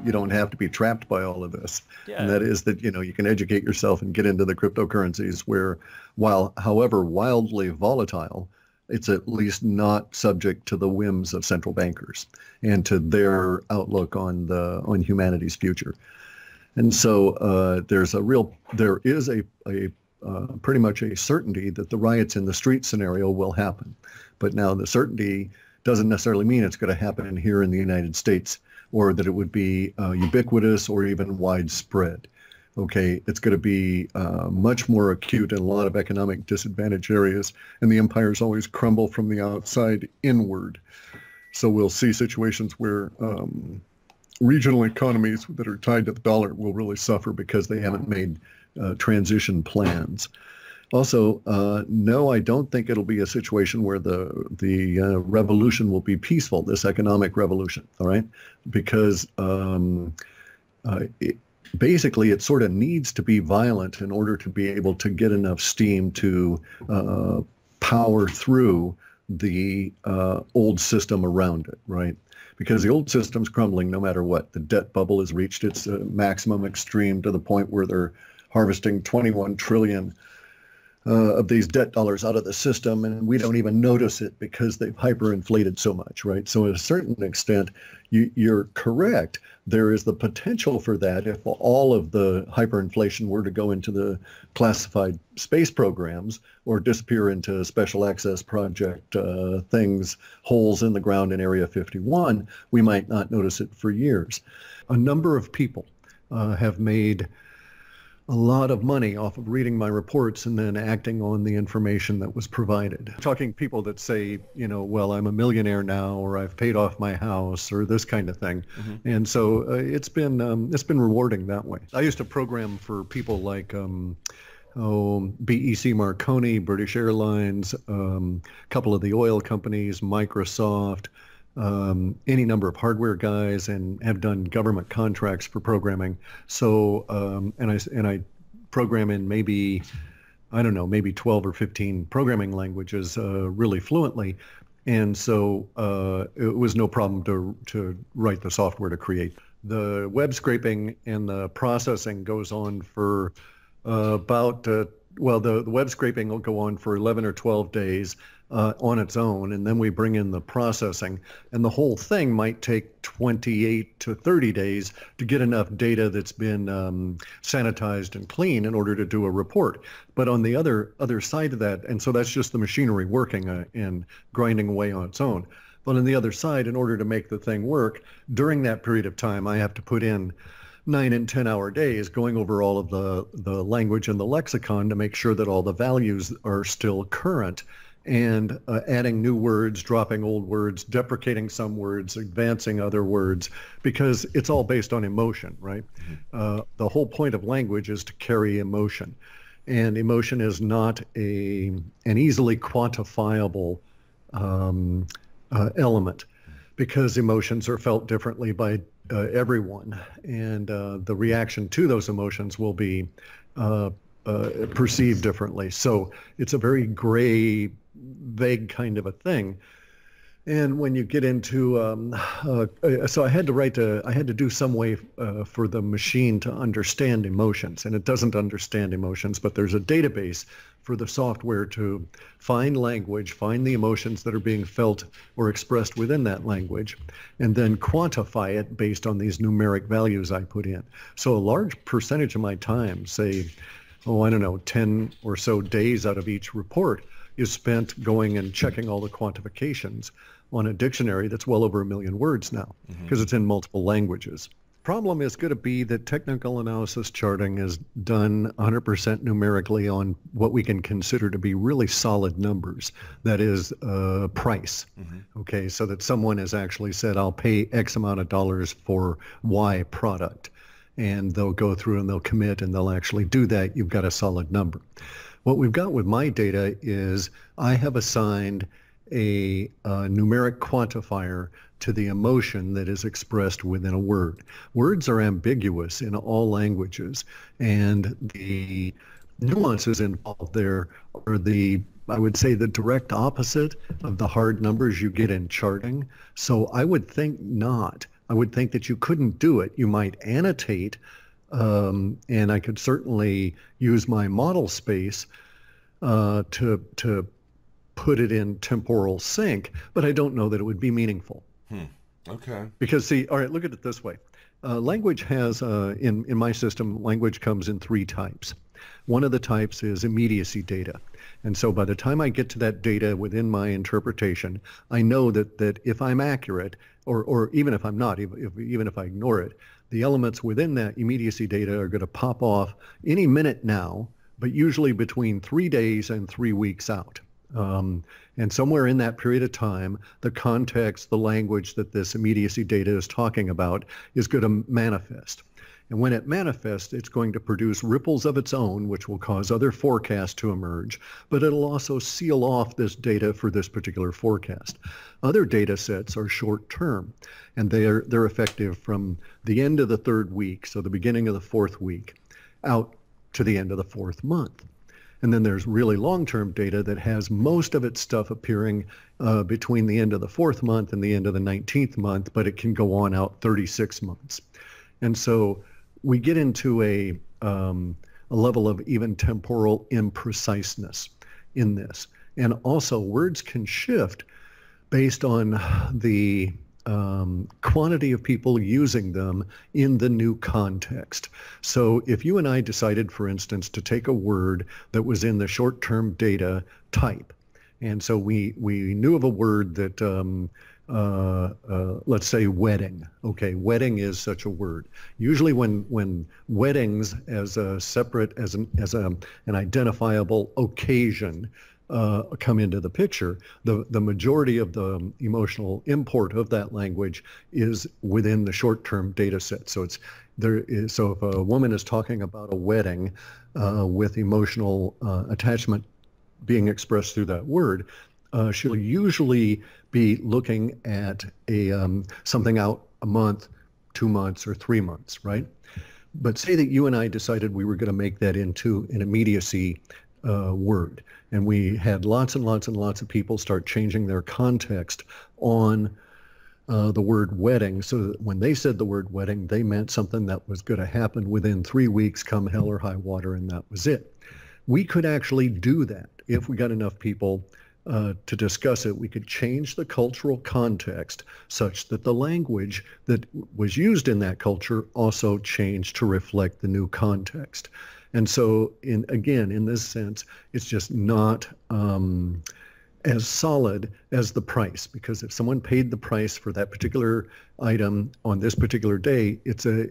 you don't have to be trapped by all of this. Yeah. And that is that, you can educate yourself and get into the cryptocurrencies where, while however wildly volatile, it's at least not subject to the whims of central bankers and to their outlook on humanity's future. And so there is a pretty much a certainty that the riots in the street scenario will happen. But now the certainty doesn't necessarily mean it's going to happen here in the United States, or that it would be ubiquitous or even widespread. Okay, it's going to be much more acute in a lot of economic disadvantaged areas, and the empires always crumble from the outside inward. So we'll see situations where regional economies that are tied to the dollar will really suffer because they haven't made transition plans. Also, no, I don't think it'll be a situation where the revolution will be peaceful, this economic revolution, all right? Because basically it sort of needs to be violent in order to be able to get enough steam to power through the old system around it, right? Because the old system's crumbling no matter what. The debt bubble has reached its maximum extreme to the point where they're harvesting 21 trillion of these debt dollars out of the system, and we don't even notice it because they've hyperinflated so much, right? So at a certain extent, you're correct. There is the potential for that if all of the hyperinflation were to go into the classified space programs or disappear into special access project things, holes in the ground in Area 51, we might not notice it for years. A number of people have made a lot of money off of reading my reports and then acting on the information that was provided. Talking people that say, well, I'm a millionaire now, or I've paid off my house, or this kind of thing. Mm-hmm. And so it's been rewarding that way. I used to program for people like BEC Marconi, British Airlines, a couple of the oil companies, Microsoft, any number of hardware guys, and have done government contracts for programming. So, and I program in maybe 12 or 15 programming languages really fluently. And so it was no problem to write the software to create. The web scraping and the processing goes on for the web scraping will go on for 11 or 12 days. On its own, and then we bring in the processing, and the whole thing might take 28 to 30 days to get enough data that's been sanitized and clean in order to do a report. But on the other side of that, and so that's just the machinery working and grinding away on its own. But on the other side, in order to make the thing work, during that period of time, I have to put in 9 and 10-hour days going over all of the language and the lexicon to make sure that all the values are still current, and adding new words, dropping old words, deprecating some words, advancing other words, because it's all based on emotion, right? Mm-hmm. The whole point of language is to carry emotion, and emotion is not an easily quantifiable element, because emotions are felt differently by everyone, and the reaction to those emotions will be perceived differently. So it's a very gray, vague kind of a thing. And when you get into, so I had to do some way for the machine to understand emotions, and it doesn't understand emotions, but there's a database for the software to find language, find the emotions that are being felt or expressed within that language, and then quantify it based on these numeric values I put in. So a large percentage of my time, say, 10 or so days out of each report, is spent going and checking all the quantifications on a dictionary that's well over 1 million words now, because it's in multiple languages. Problem is going to be that technical analysis charting is done 100% numerically on what we can consider to be really solid numbers. That is price. Okay, so that someone has actually said, I'll pay X amount of dollars for Y product. And they'll go through and they'll commit and they'll actually do that. You've got a solid number. What we've got with my data is I have assigned a numeric quantifier to the emotion that is expressed within a word. Words are ambiguous in all languages, and the nuances involved there are I would say, the direct opposite of the hard numbers you get in charting. So I would think not. I would think that you couldn't do it. You might annotate, and I could certainly use my model space to put it in temporal sync, but I don't know that it would be meaningful. Okay. Because see, all right, look at it this way. Language has, in my system, language comes in three types. One of the types is immediacy data. And so by the time I get to that data within my interpretation, I know that if I'm accurate, or even if I'm not, even if I ignore it, the elements within that immediacy data are going to pop off any minute now, but usually between 3 days and 3 weeks out. And somewhere in that period of time, the context, the language that this immediacy data is talking about is going to manifest. And when it manifests, it's going to produce ripples of its own, which will cause other forecasts to emerge, but it'll also seal off this data for this particular forecast. Other data sets are short term, and they're effective from the end of the 3rd week, so the beginning of the 4th week, out to the end of the 4th month. And then there's really long-term data that has most of its stuff appearing between the end of the 4th month and the end of the 19th month, but it can go on out 36 months. And so we get into a level of even temporal impreciseness in this. And also words can shift based on the quantity of people using them in the new context. So if you and I decided, for instance, to take a word that was in the short-term data type, and so we knew of a word that, let's say wedding. Okay, wedding is such a word. Usually when weddings as a separate, as an identifiable occasion come into the picture, the majority of the emotional import of that language is within the short-term data set. So so if a woman is talking about a wedding with emotional attachment being expressed through that word, she'll usually be looking at something out a month, 2 months, or 3 months, right? But say that you and I decided we were going to make that into an immediacy word, and we had lots and lots and lots of people start changing their context on the word wedding, so that when they said the word wedding, they meant something that was going to happen within 3 weeks, come hell or high water, and that was it. We could actually do that if we got enough people to discuss it. We could change the cultural context such that the language that was used in that culture also changed to reflect the new context. And so, in this sense, it's just not as solid as the price, because if someone paid the price for that particular item on this particular day, it's a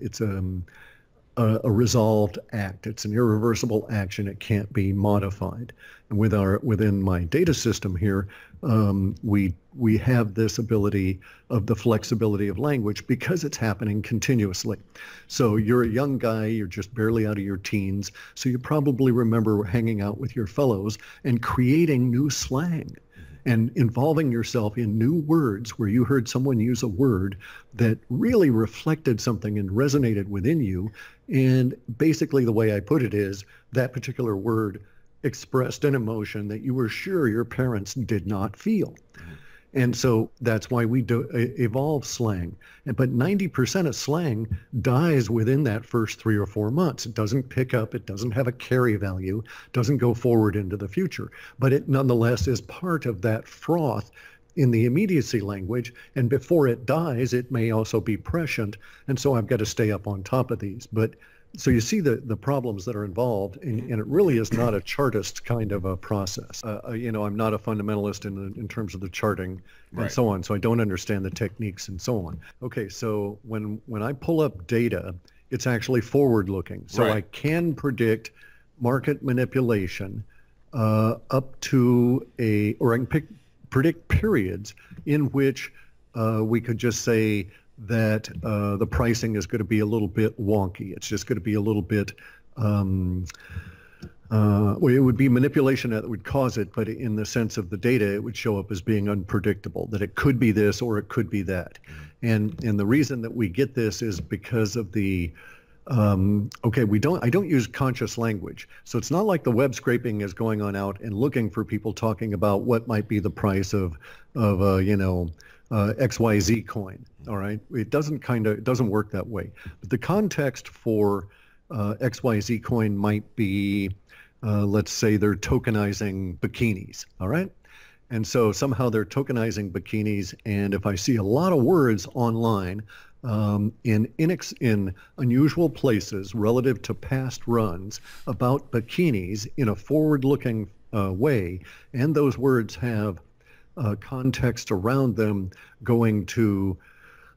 resolved act. It's an irreversible action. It can't be modified. And within my data system here, we have this ability of the flexibility of language because it's happening continuously. So you're a young guy, you're just barely out of your teens, so you probably remember hanging out with your fellows and creating new slang and involving yourself in new words where you heard someone use a word that really reflected something and resonated within you. And basically the way I put it is that particular word expressed an emotion that you were sure your parents did not feel. And so that's why we do evolve slang. But 90% of slang dies within that first 3 or 4 months. It doesn't pick up. It doesn't have a carry value, doesn't go forward into the future. But it nonetheless is part of that froth in the immediacy language. And before it dies, it may also be prescient. And so I've got to stay up on top of these. But so you see the problems that are involved, and it really is not a chartist kind of a process. I'm not a fundamentalist in terms of the charting and so on, so I don't understand the techniques and so on. Okay, so when I pull up data, it's actually forward-looking. So I can predict market manipulation up to or I can predict periods in which we could just say that the pricing is going to be a little bit wonky. It's just going to be a little bit, it would be manipulation that would cause it, but in the sense of the data, it would show up as being unpredictable, that it could be this or it could be that. And the reason that we get this is because of the okay, I don't use conscious language. So it's not like the web scraping is going on out and looking for people talking about what might be the price of XYZ coin. All right. It doesn't work that way. But the context for XYZ coin might be, let's say they're tokenizing bikinis. All right. And so somehow they're tokenizing bikinis. And if I see a lot of words online in unusual places relative to past runs about bikinis in a forward-looking way, and those words have context around them going to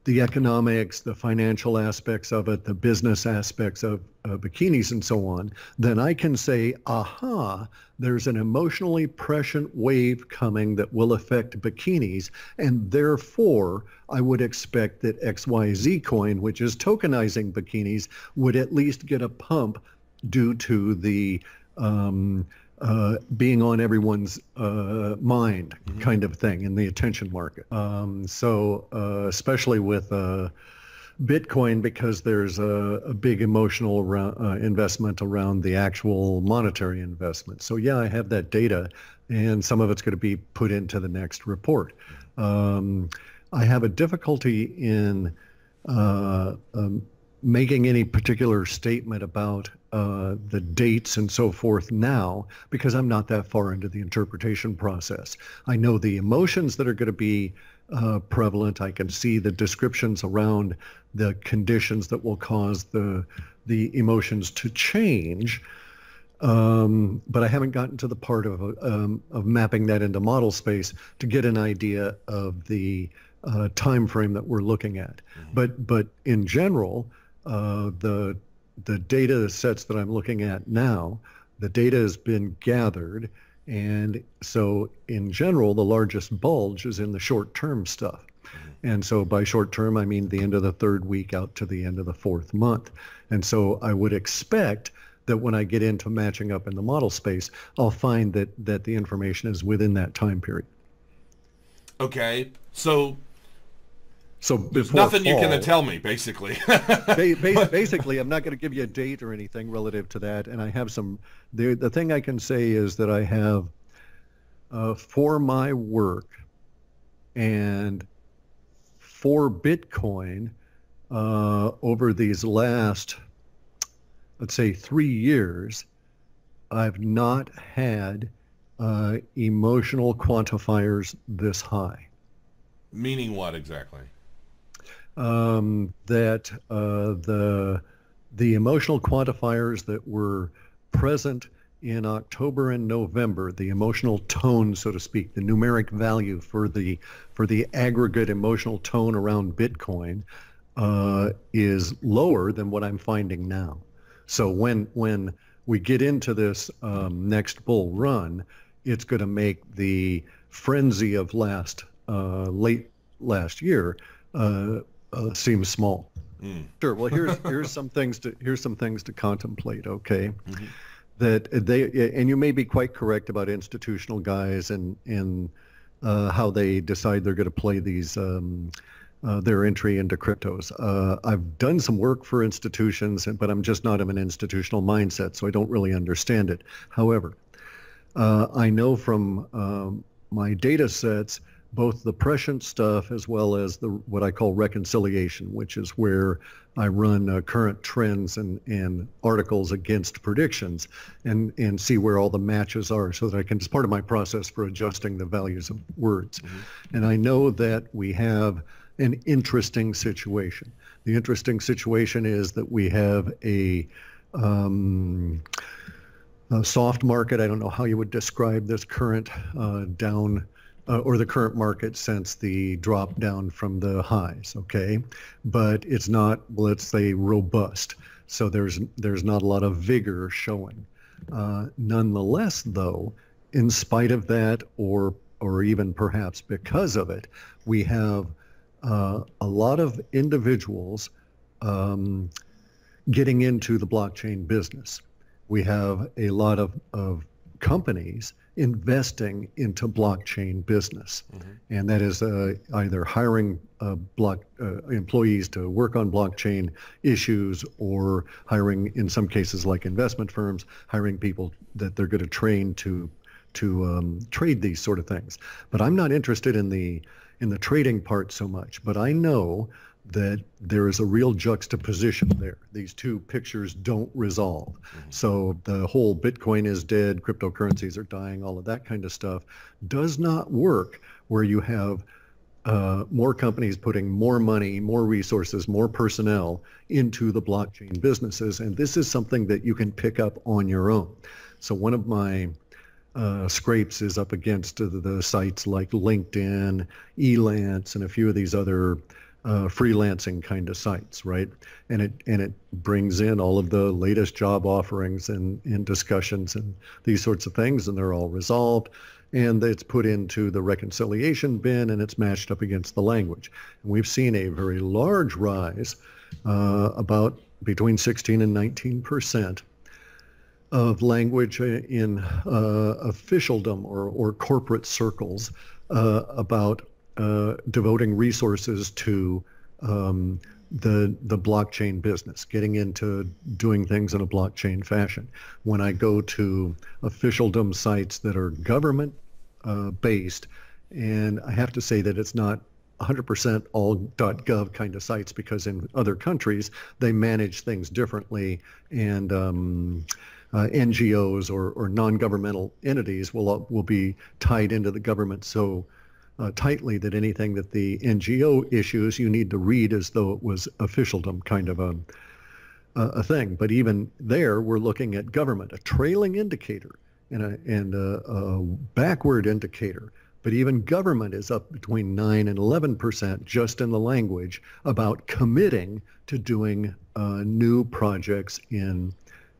the economics, the financial aspects of it, the business aspects of bikinis and so on, then I can say, aha, there's an emotionally prescient wave coming that will affect bikinis, and therefore I would expect that XYZ coin, which is tokenizing bikinis, would at least get a pump due to the being on everyone's mind kind of thing in the attention market. Especially with Bitcoin, because there's a big emotional investment around the actual monetary investment. So yeah, I have that data, and some of it's going to be put into the next report. I have a difficulty in making any particular statement about the dates and so forth now, because I'm not that far into the interpretation process. I know the emotions that are going to be prevalent. I can see the descriptions around the conditions that will cause the emotions to change, but I haven't gotten to the part of mapping that into model space to get an idea of the time frame that we're looking at. But in general, the data sets that I'm looking at now, the data has been gathered, and so in general, the largest bulge is in the short-term stuff. And so by short-term, I mean the end of the third week out to the end of the fourth month. And so I would expect that when I get into matching up in the model space, I'll find that the information is within that time period. Okay, so there's before nothing fall, you can tell me, basically. basically, I'm not going to give you a date or anything relative to that. And I have the thing I can say is that I have, for my work and for Bitcoin, over these last, let's say, 3 years, I've not had emotional quantifiers this high. Meaning what exactly? That the emotional quantifiers that were present in October and November, the emotional tone, so to speak, the numeric value for the aggregate emotional tone around Bitcoin is lower than what I'm finding now. So when we get into this next bull run, it's going to make the frenzy of late last year seem small. Sure. Well, here's some things to contemplate. Okay, that and you may be quite correct about institutional guys and how they decide they're going to play these their entry into cryptos. I've done some work for institutions, but I'm just not of an institutional mindset, so I don't really understand it. However, I know from my data sets both the prescient stuff as well as what I call reconciliation, which is where I run current trends and articles against predictions and see where all the matches are so that I can, it's part of my process for adjusting the values of words. And I know that we have an interesting situation. The interesting situation is that we have a soft market. I don't know how you would describe this current down or the current market since the drop down from the highs, okay? But it's not, let's say, robust. So there's not a lot of vigor showing. Nonetheless, though, in spite of that, or even perhaps because of it, we have a lot of individuals getting into the blockchain business. We have a lot of companies investing into blockchain business. And that is either hiring employees to work on blockchain issues, or hiring, in some cases like investment firms, hiring people that they're going to train to trade these sort of things. But I'm not interested in the trading part so much. But I know that there is a real juxtaposition there. These two pictures don't resolve. So the whole Bitcoin is dead, cryptocurrencies are dying, all of that kind of stuff does not work where you have more companies putting more money, more resources, more personnel into the blockchain businesses. And this is something that you can pick up on your own. So one of my scrapes is up against the sites like LinkedIn, Elance, and a few of these other freelancing kind of sites, right? And it brings in all of the latest job offerings and discussions and these sorts of things, and they're all resolved. And it's put into the reconciliation bin, and it's matched up against the language. And we've seen a very large rise, about between 16 and 19%, of language in officialdom or corporate circles about devoting resources to the blockchain business, getting into doing things in a blockchain fashion. When I go to officialdom sites that are government based, and I have to say that it's not 100% all .gov kind of sites, because in other countries they manage things differently, and NGOs or non-governmental entities will be tied into the government so tightly that anything that the NGO issues you need to read as though it was officialdom kind of a thing. But even there, we're looking at government, a trailing indicator and a backward indicator. But even government is up between 9 and 11% just in the language about committing to doing new projects in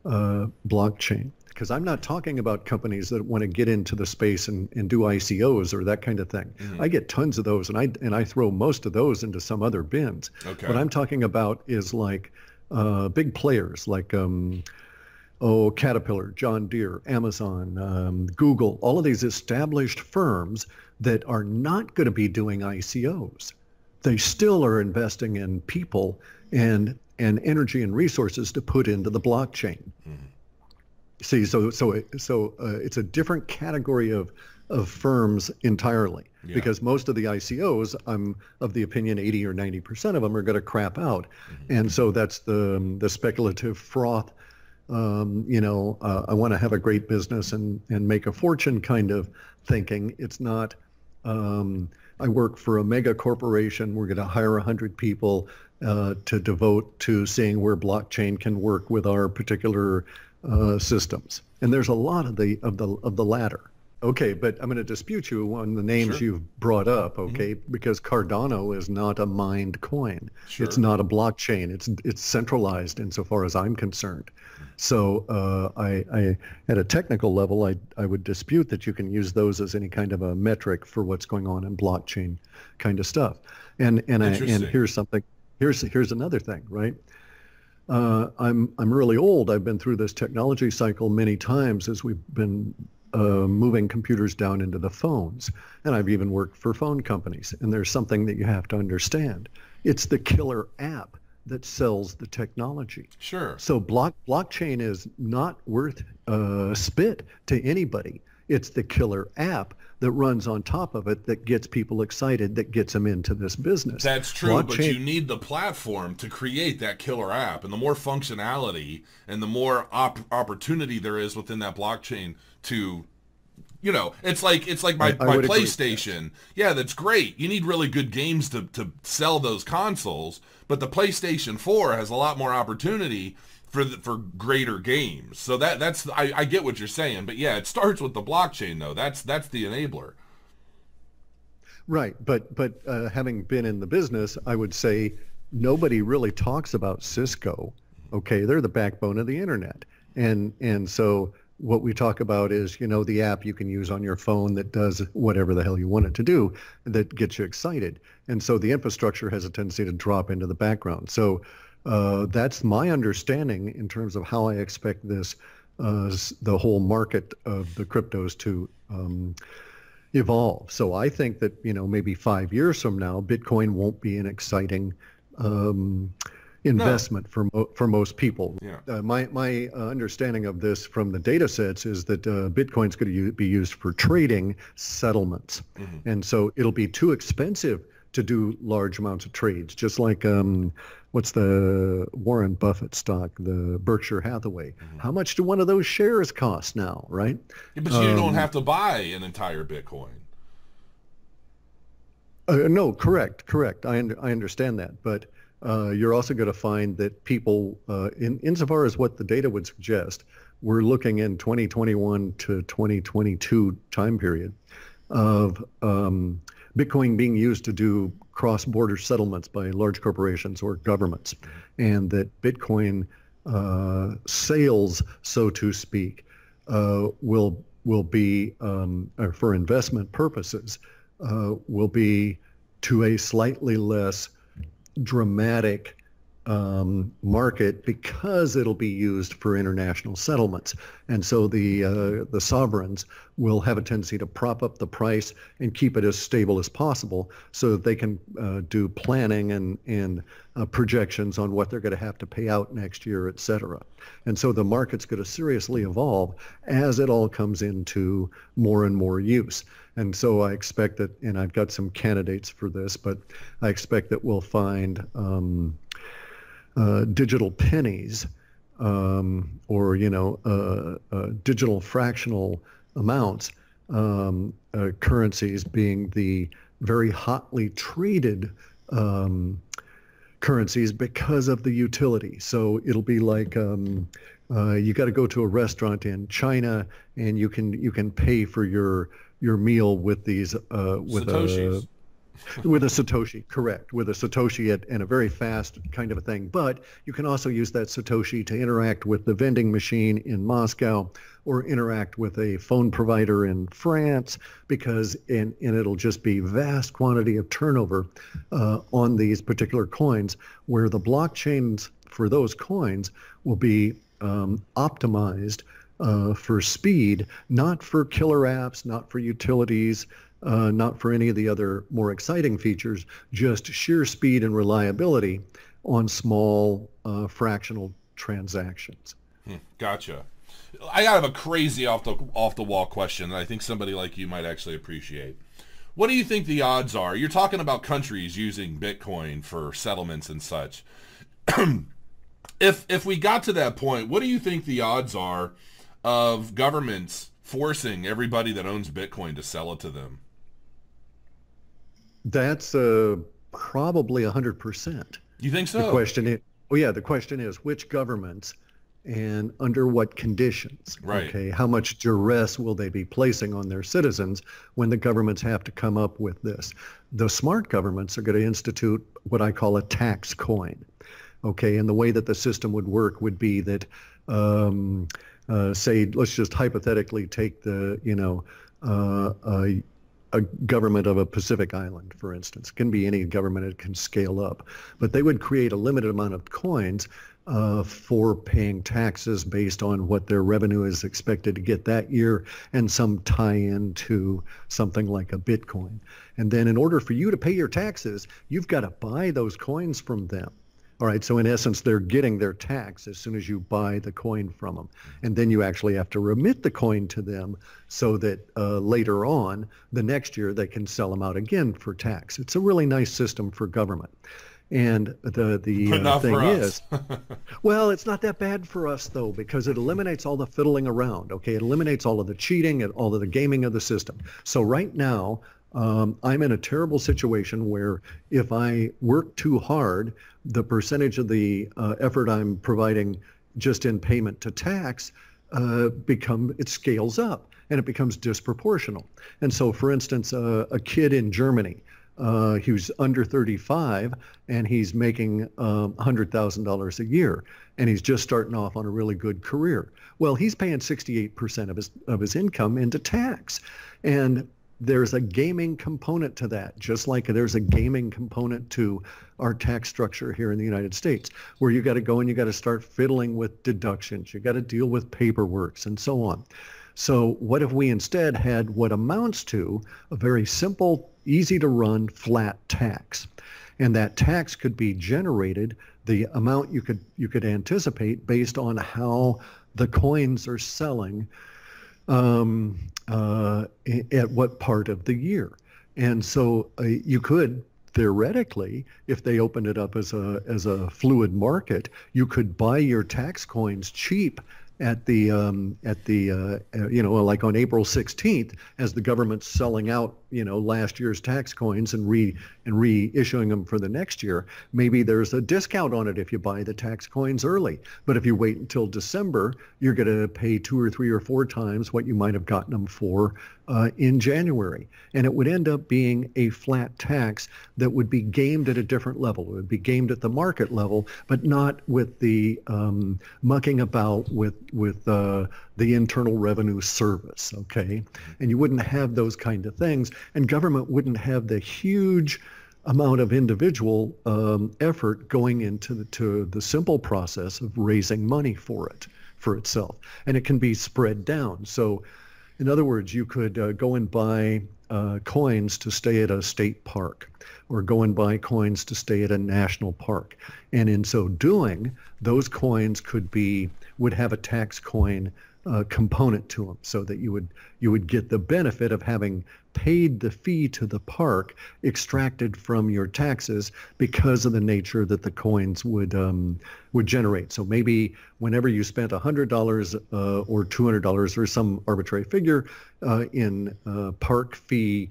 blockchain. Because I'm not talking about companies that want to get into the space and do ICOs or that kind of thing. I get tons of those, and I throw most of those into some other bins. Okay. What I'm talking about is like big players like Caterpillar, John Deere, Amazon, Google, all of these established firms that are not going to be doing ICOs. They still are investing in people and energy and resources to put into the blockchain. See, so it's a different category of firms entirely, because most of the ICOs, I'm of the opinion 80 or 90% of them are going to crap out. And so that's the speculative froth, I want to have a great business and make a fortune kind of thinking. It's not, I work for a mega corporation, we're going to hire 100 people to devote to seeing where blockchain can work with our particular systems. And there's a lot of the latter. Okay, but I'm going to dispute you on the names you've brought up, okay? Because Cardano is not a mined coin. It's not a blockchain. It's centralized insofar as I'm concerned. So I at a technical level, I would dispute that you can use those as any kind of a metric for what's going on in blockchain kind of stuff. And here's something. Here's another thing, right? I'm really old. I've been through this technology cycle many times as we've been moving computers down into the phones. And I've even worked for phone companies. And there's something that you have to understand. It's the killer app that sells the technology. Sure. So blockchain is not worth spit to anybody. It's the killer app that runs on top of it that gets people excited, that gets them into this business. That's true, but you need the platform to create that killer app. And the more functionality and the more opportunity there is within that blockchain to, it's like my PlayStation. Yeah, that's great. You need really good games to sell those consoles, but the PlayStation 4 has a lot more opportunity for greater games. So that's I get what you're saying, but yeah, it starts with the blockchain though. That's the enabler. Right, but having been in the business, I would say nobody really talks about Cisco. Okay, they're the backbone of the internet, and so what we talk about is the app you can use on your phone that does whatever the hell you want it to do, that gets you excited, and so the infrastructure has a tendency to drop into the background. So that's my understanding in terms of how I expect this the whole market of the cryptos to evolve. So I think that, maybe 5 years from now, Bitcoin won't be an exciting investment for most people. Yeah. My understanding of this from the data sets is that Bitcoin's going to be used for trading settlements. Mm-hmm. And so it'll be too expensive to do large amounts of trades, just like what's the Warren Buffett stock, the Berkshire Hathaway. Mm-hmm. How much do one of those shares cost now, right? Yeah, but you don't have to buy an entire Bitcoin. No, correct. I understand that, but you're also going to find that people, insofar as what the data would suggest, we're looking in 2021 to 2022 time period of Bitcoin being used to do cross-border settlements by large corporations or governments, and that Bitcoin sales, so to speak, will be for investment purposes will be to a slightly less dramatic market because it'll be used for international settlements. And so the sovereigns will have a tendency to prop up the price and keep it as stable as possible so that they can do planning and projections on what they're going to have to pay out next year, et cetera. And so the market's going to seriously evolve as it all comes into more and more use. And so I expect that, and I've got some candidates for this, but I expect that we'll find digital pennies or digital fractional amounts, currencies being the very hotly traded currencies because of the utility. So it'll be like you got to go to a restaurant in China and you can pay for your meal with these with Satoshis. With a Satoshi, correct, with a Satoshi and a very fast kind of a thing. But you can also use that Satoshi to interact with the vending machine in Moscow or interact with a phone provider in France, because and it'll just be vast quantity of turnover on these particular coins, where the blockchains for those coins will be optimized for speed, not for killer apps, not for utilities, not for any of the other more exciting features, just sheer speed and reliability on small fractional transactions. Gotcha. I have a crazy off the wall question that I think somebody like you might actually appreciate. What do you think the odds are? You're talking about countries using Bitcoin for settlements and such. If we got to that point, what do you think the odds are of governments forcing everybody that owns Bitcoin to sell it to them? That's probably 100%. You think so? The question is which governments and under what conditions? Right. Okay. How much duress will they be placing on their citizens when the governments have to come up with this? The smart governments are going to institute what I call a tax coin. Okay. And the way that the system would work would be that, say, let's just hypothetically take a government of a Pacific island, for instance. It can be any government, it can scale up. But they would create a limited amount of coins for paying taxes based on what their revenue is expected to get that year and some tie-in to something like a Bitcoin. And then in order for you to pay your taxes, you've got to buy those coins from them. All right, so in essence, they're getting their tax as soon as you buy the coin from them. And then you actually have to remit the coin to them so that later on, the next year, they can sell them out again for tax. It's a really nice system for government. And the thing is, well, it's not that bad for us, though, because it eliminates all the fiddling around. Okay, it eliminates all of the cheating and all of the gaming of the system. So right now, I'm in a terrible situation where if I work too hard, the percentage of the effort I'm providing just in payment to tax it scales up and it becomes disproportional. And so, for instance, a kid in Germany who's under 35 and he's making $100,000 a year and he's just starting off on a really good career. Well, he's paying 68% of his income into tax. And there's a gaming component to that, just like there's a gaming component to our tax structure here in the United States, where you got to go and you got to start fiddling with deductions. You got to deal with paperwork and so on. So what if we instead had what amounts to a very simple, easy to run, flat tax? And that tax could be generated, the amount you could anticipate based on how the coins are selling at what part of the year. And so you could theoretically, if they opened it up as a fluid market, you could buy your tax coins cheap at the like on April 16th, as the government's selling out last year's tax coins and reissuing them for the next year. Maybe there's a discount on it if you buy the tax coins early. But if you wait until December, you're going to pay 2 or 3 or 4 times what you might have gotten them for in January. And it would end up being a flat tax that would be gamed at a different level. It would be gamed at the market level, but not with the mucking about with the Internal Revenue Service, okay? And you wouldn't have those kind of things, and government wouldn't have the huge amount of individual effort going into the simple process of raising money for itself. And it can be spread down. So in other words, you could go and buy coins to stay at a state park, or go and buy coins to stay at a national park. And in so doing, those coins would have a tax coin component to them, so that you would get the benefit of having paid the fee to the park extracted from your taxes because of the nature that the coins would generate. So maybe whenever you spent $100 or $200 or some arbitrary figure in park fee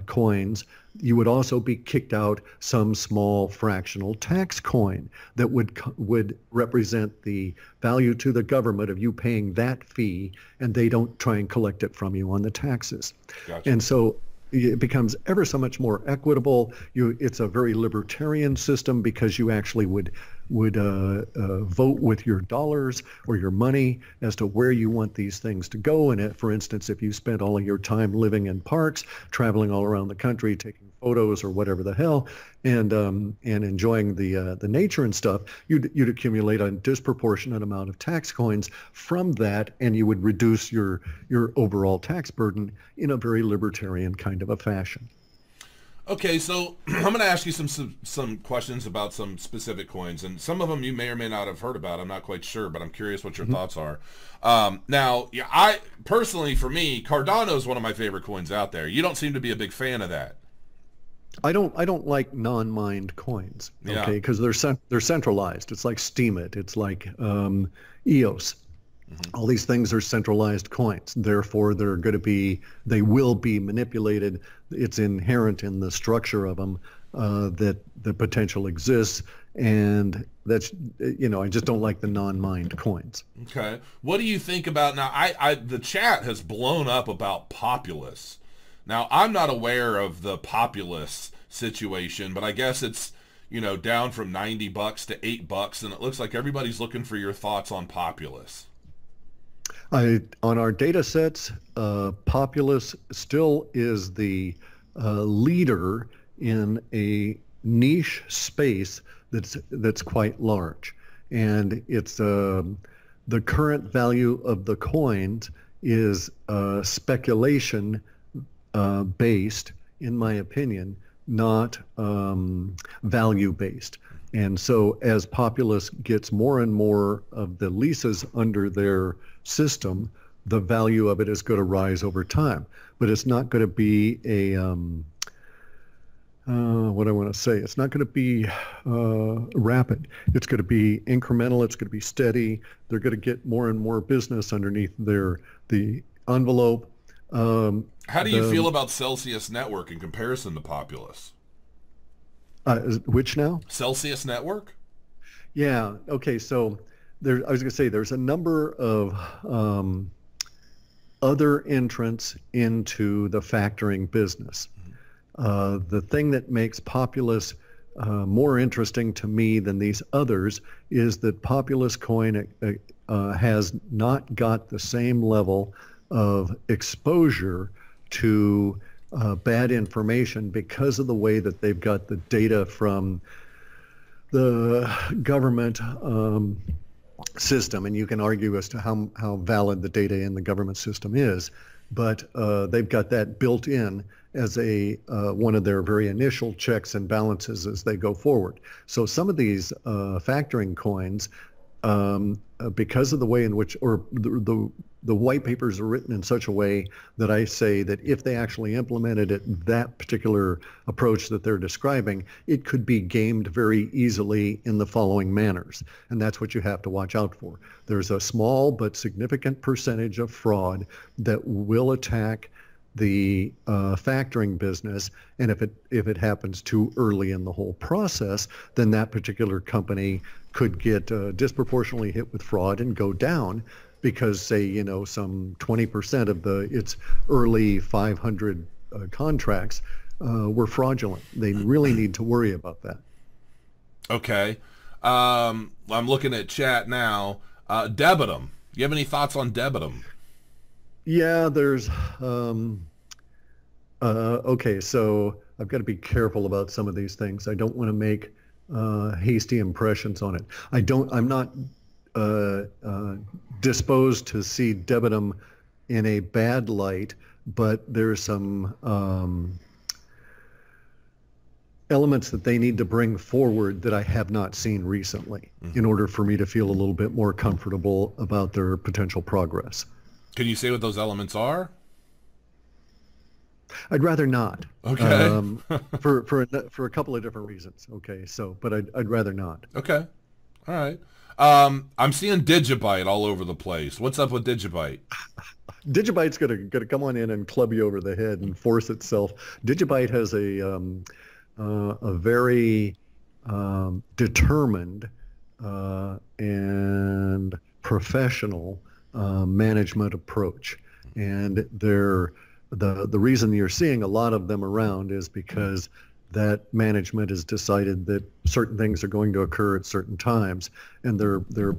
coins, you would also be kicked out some small fractional tax coin that would represent the value to the government of you paying that fee, and they don't try and collect it from you on the taxes. Gotcha. And so it becomes ever so much more equitable. It's a very libertarian system, because you actually would vote with your dollars or your money as to where you want these things to go. And for instance, if you spent all of your time living in parks, traveling all around the country, taking photos or whatever the hell, and enjoying the nature and stuff, you'd accumulate a disproportionate amount of tax coins from that, and you would reduce your overall tax burden in a very libertarian kind of a fashion. Okay, so I'm going to ask you some questions about some specific coins, and some of them you may or may not have heard about. I'm not quite sure, but I'm curious what your thoughts are. Now, yeah, I personally, for me, Cardano is one of my favorite coins out there. You don't seem to be a big fan of that. I don't like non-mined coins, okay, because they're centralized. It's like Steemit. It's like EOS. Mm-hmm. All these things are centralized coins. Therefore, they will be manipulated. It's inherent in the structure of them that the potential exists, and that's I just don't like the non-mined coins. Okay, what do you think about now? The chat has blown up about Populous. Now, I'm not aware of the Populous situation, but I guess it's down from $90 to $8, and it looks like everybody's looking for your thoughts on Populous. On our data sets, Populous still is the leader in a niche space that's quite large, and it's the current value of the coins is speculation based, in my opinion, not value based. And so as Populous gets more and more of the leases under their system, the value of it is going to rise over time. But it's not going to be a, what I want to say, it's not going to be rapid. It's going to be incremental. It's going to be steady. They're going to get more and more business underneath the envelope. How do you feel about Celsius Network in comparison to Populous? Which now? Celsius Network? Yeah. Okay. So I was going to say there's a number of other entrants into the factoring business. The thing that makes Populous more interesting to me than these others is that Populous coin has not got the same level of exposure to bad information because of the way that they've got the data from the government system, and you can argue as to how valid the data in the government system is, but they've got that built in as a one of their very initial checks and balances as they go forward. So some of these factoring coins, because of the way in which, or the white papers are written in such a way that I say that if they actually implemented it, that particular approach that they're describing, it could be gamed very easily in the following manners. And that's what you have to watch out for. There's a small but significant percentage of fraud that will attack the factoring business, and if it happens too early in the whole process, then that particular company could get disproportionately hit with fraud and go down because, say, some 20% of its early 500 contracts were fraudulent. They really need to worry about that. Okay. I'm looking at chat now. Debitum. You have any thoughts on Debitum? Yeah, there's okay, so I've got to be careful about some of these things. I don't want to make hasty impressions on it. I'm not disposed to see Debitum in a bad light, but there's some elements that they need to bring forward that I have not seen recently in order for me to feel a little bit more comfortable about their potential progress. Can you say what those elements are? I'd rather not. Okay. For a couple of different reasons. Okay, so but I'd rather not. Okay. All right. I'm seeing Digibyte all over the place. What's up with Digibyte? Digibyte's gonna come on in and club you over the head and force itself. Digibyte has a very determined and professional management approach, and the reason you're seeing a lot of them around is because that management has decided that certain things are going to occur at certain times, and they're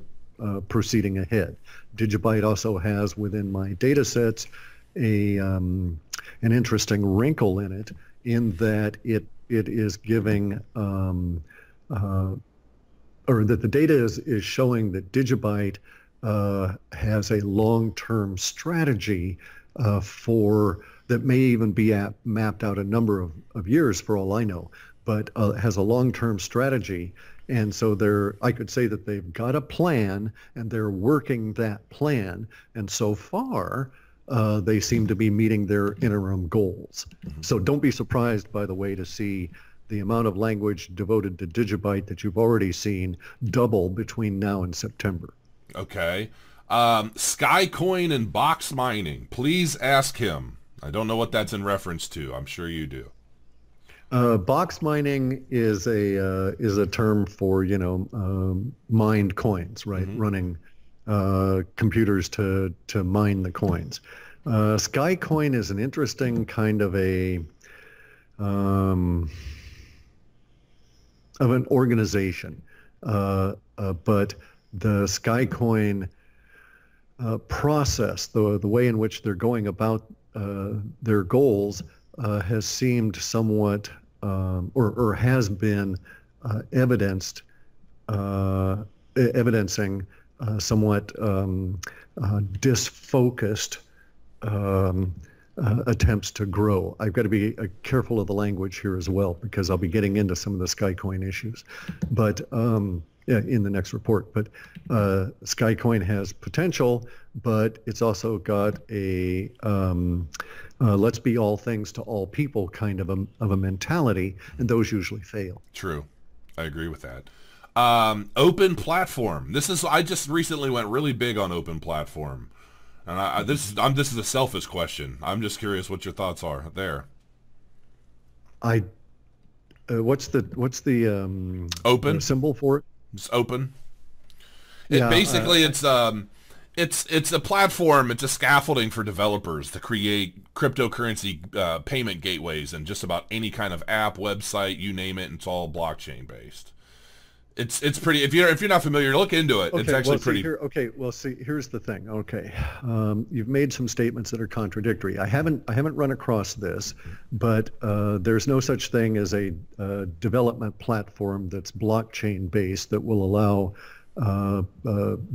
proceeding ahead. Digibyte also has within my data sets an interesting wrinkle in it, in that it is giving or that the data is showing that Digibyte has a long-term strategy that may even be mapped out a number of years for all I know, but has a long-term strategy. And so I could say that they've got a plan and they're working that plan. And so far, they seem to be meeting their interim goals. Mm-hmm. So don't be surprised, by the way, to see the amount of language devoted to Digibyte that you've already seen double between now and September. Okay. Skycoin and box mining. Please ask him. I don't know what that's in reference to. I'm sure you do. Box mining is a term for mined coins, right? Mm-hmm. Running computers to mine the coins. Skycoin is an interesting kind of an organization, but the Skycoin process, the way in which they're going about their goals, has seemed somewhat, or has been evidencing somewhat disfocused attempts to grow. I've got to be careful of the language here as well, because I'll be getting into some of the Skycoin issues, but in the next report. But Skycoin has potential, but it's also got a let's be all things to all people kind of a mentality, and those usually fail. True. I agree with that. Open platform. I just recently went really big on open platform. And this is a selfish question. I'm just curious what your thoughts are there. What's the open symbol for it? It's open. Basically it's a platform. It's a scaffolding for developers to create cryptocurrency payment gateways and just about any kind of app, website, you name it. And it's all blockchain based. It's pretty. If you're not familiar, look into it. It's Okay, actually well, see pretty. here. Okay, well, see, here's the thing. Okay, you've made some statements that are contradictory. I haven't run across this, but there's no such thing as a development platform that's blockchain based that will allow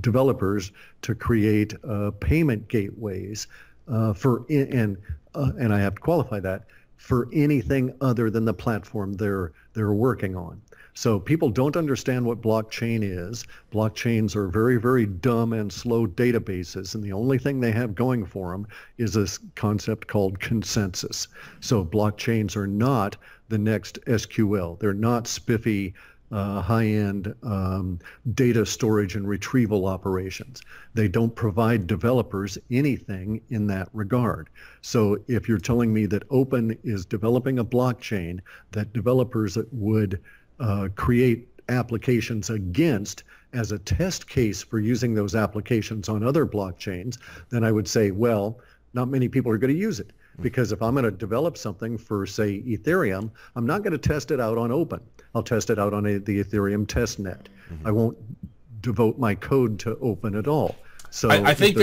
developers to create payment gateways and I have to qualify that for anything other than the platform they're working on. So people don't understand what blockchain is. Blockchains are very, very dumb and slow databases, and the only thing they have going for them is this concept called consensus. So blockchains are not the next SQL. They're not spiffy, high-end data storage and retrieval operations. They don't provide developers anything in that regard. So if you're telling me that Open is developing a blockchain that developers would create applications against as a test case for using those applications on other blockchains, then I would say, well, not many people are going to use it. Because if I'm going to develop something for, say, Ethereum, I'm not going to test it out on Open. I'll test it out on the Ethereum testnet. I won't devote my code to Open at all. So I think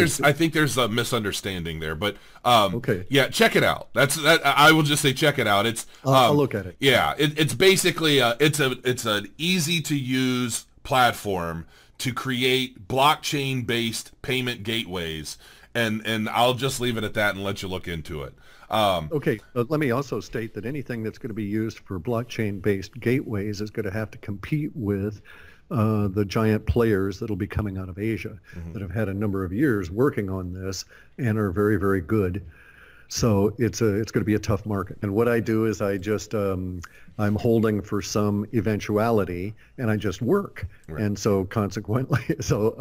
there's a misunderstanding there, but okay. Yeah, check it out. I will just say check it out. It's I'll look at it. Yeah, it's basically it's an easy to use platform to create blockchain based payment gateways, and I'll just leave it at that and let you look into it. Okay, let me also state that anything that's going to be used for blockchain-based gateways is going to have to compete with the giant players that'll be coming out of Asia that have had a number of years working on this and are very, very good. So it's going to be a tough market. And what I do is I just I'm holding for some eventuality, and I just work. Right. And so consequently, so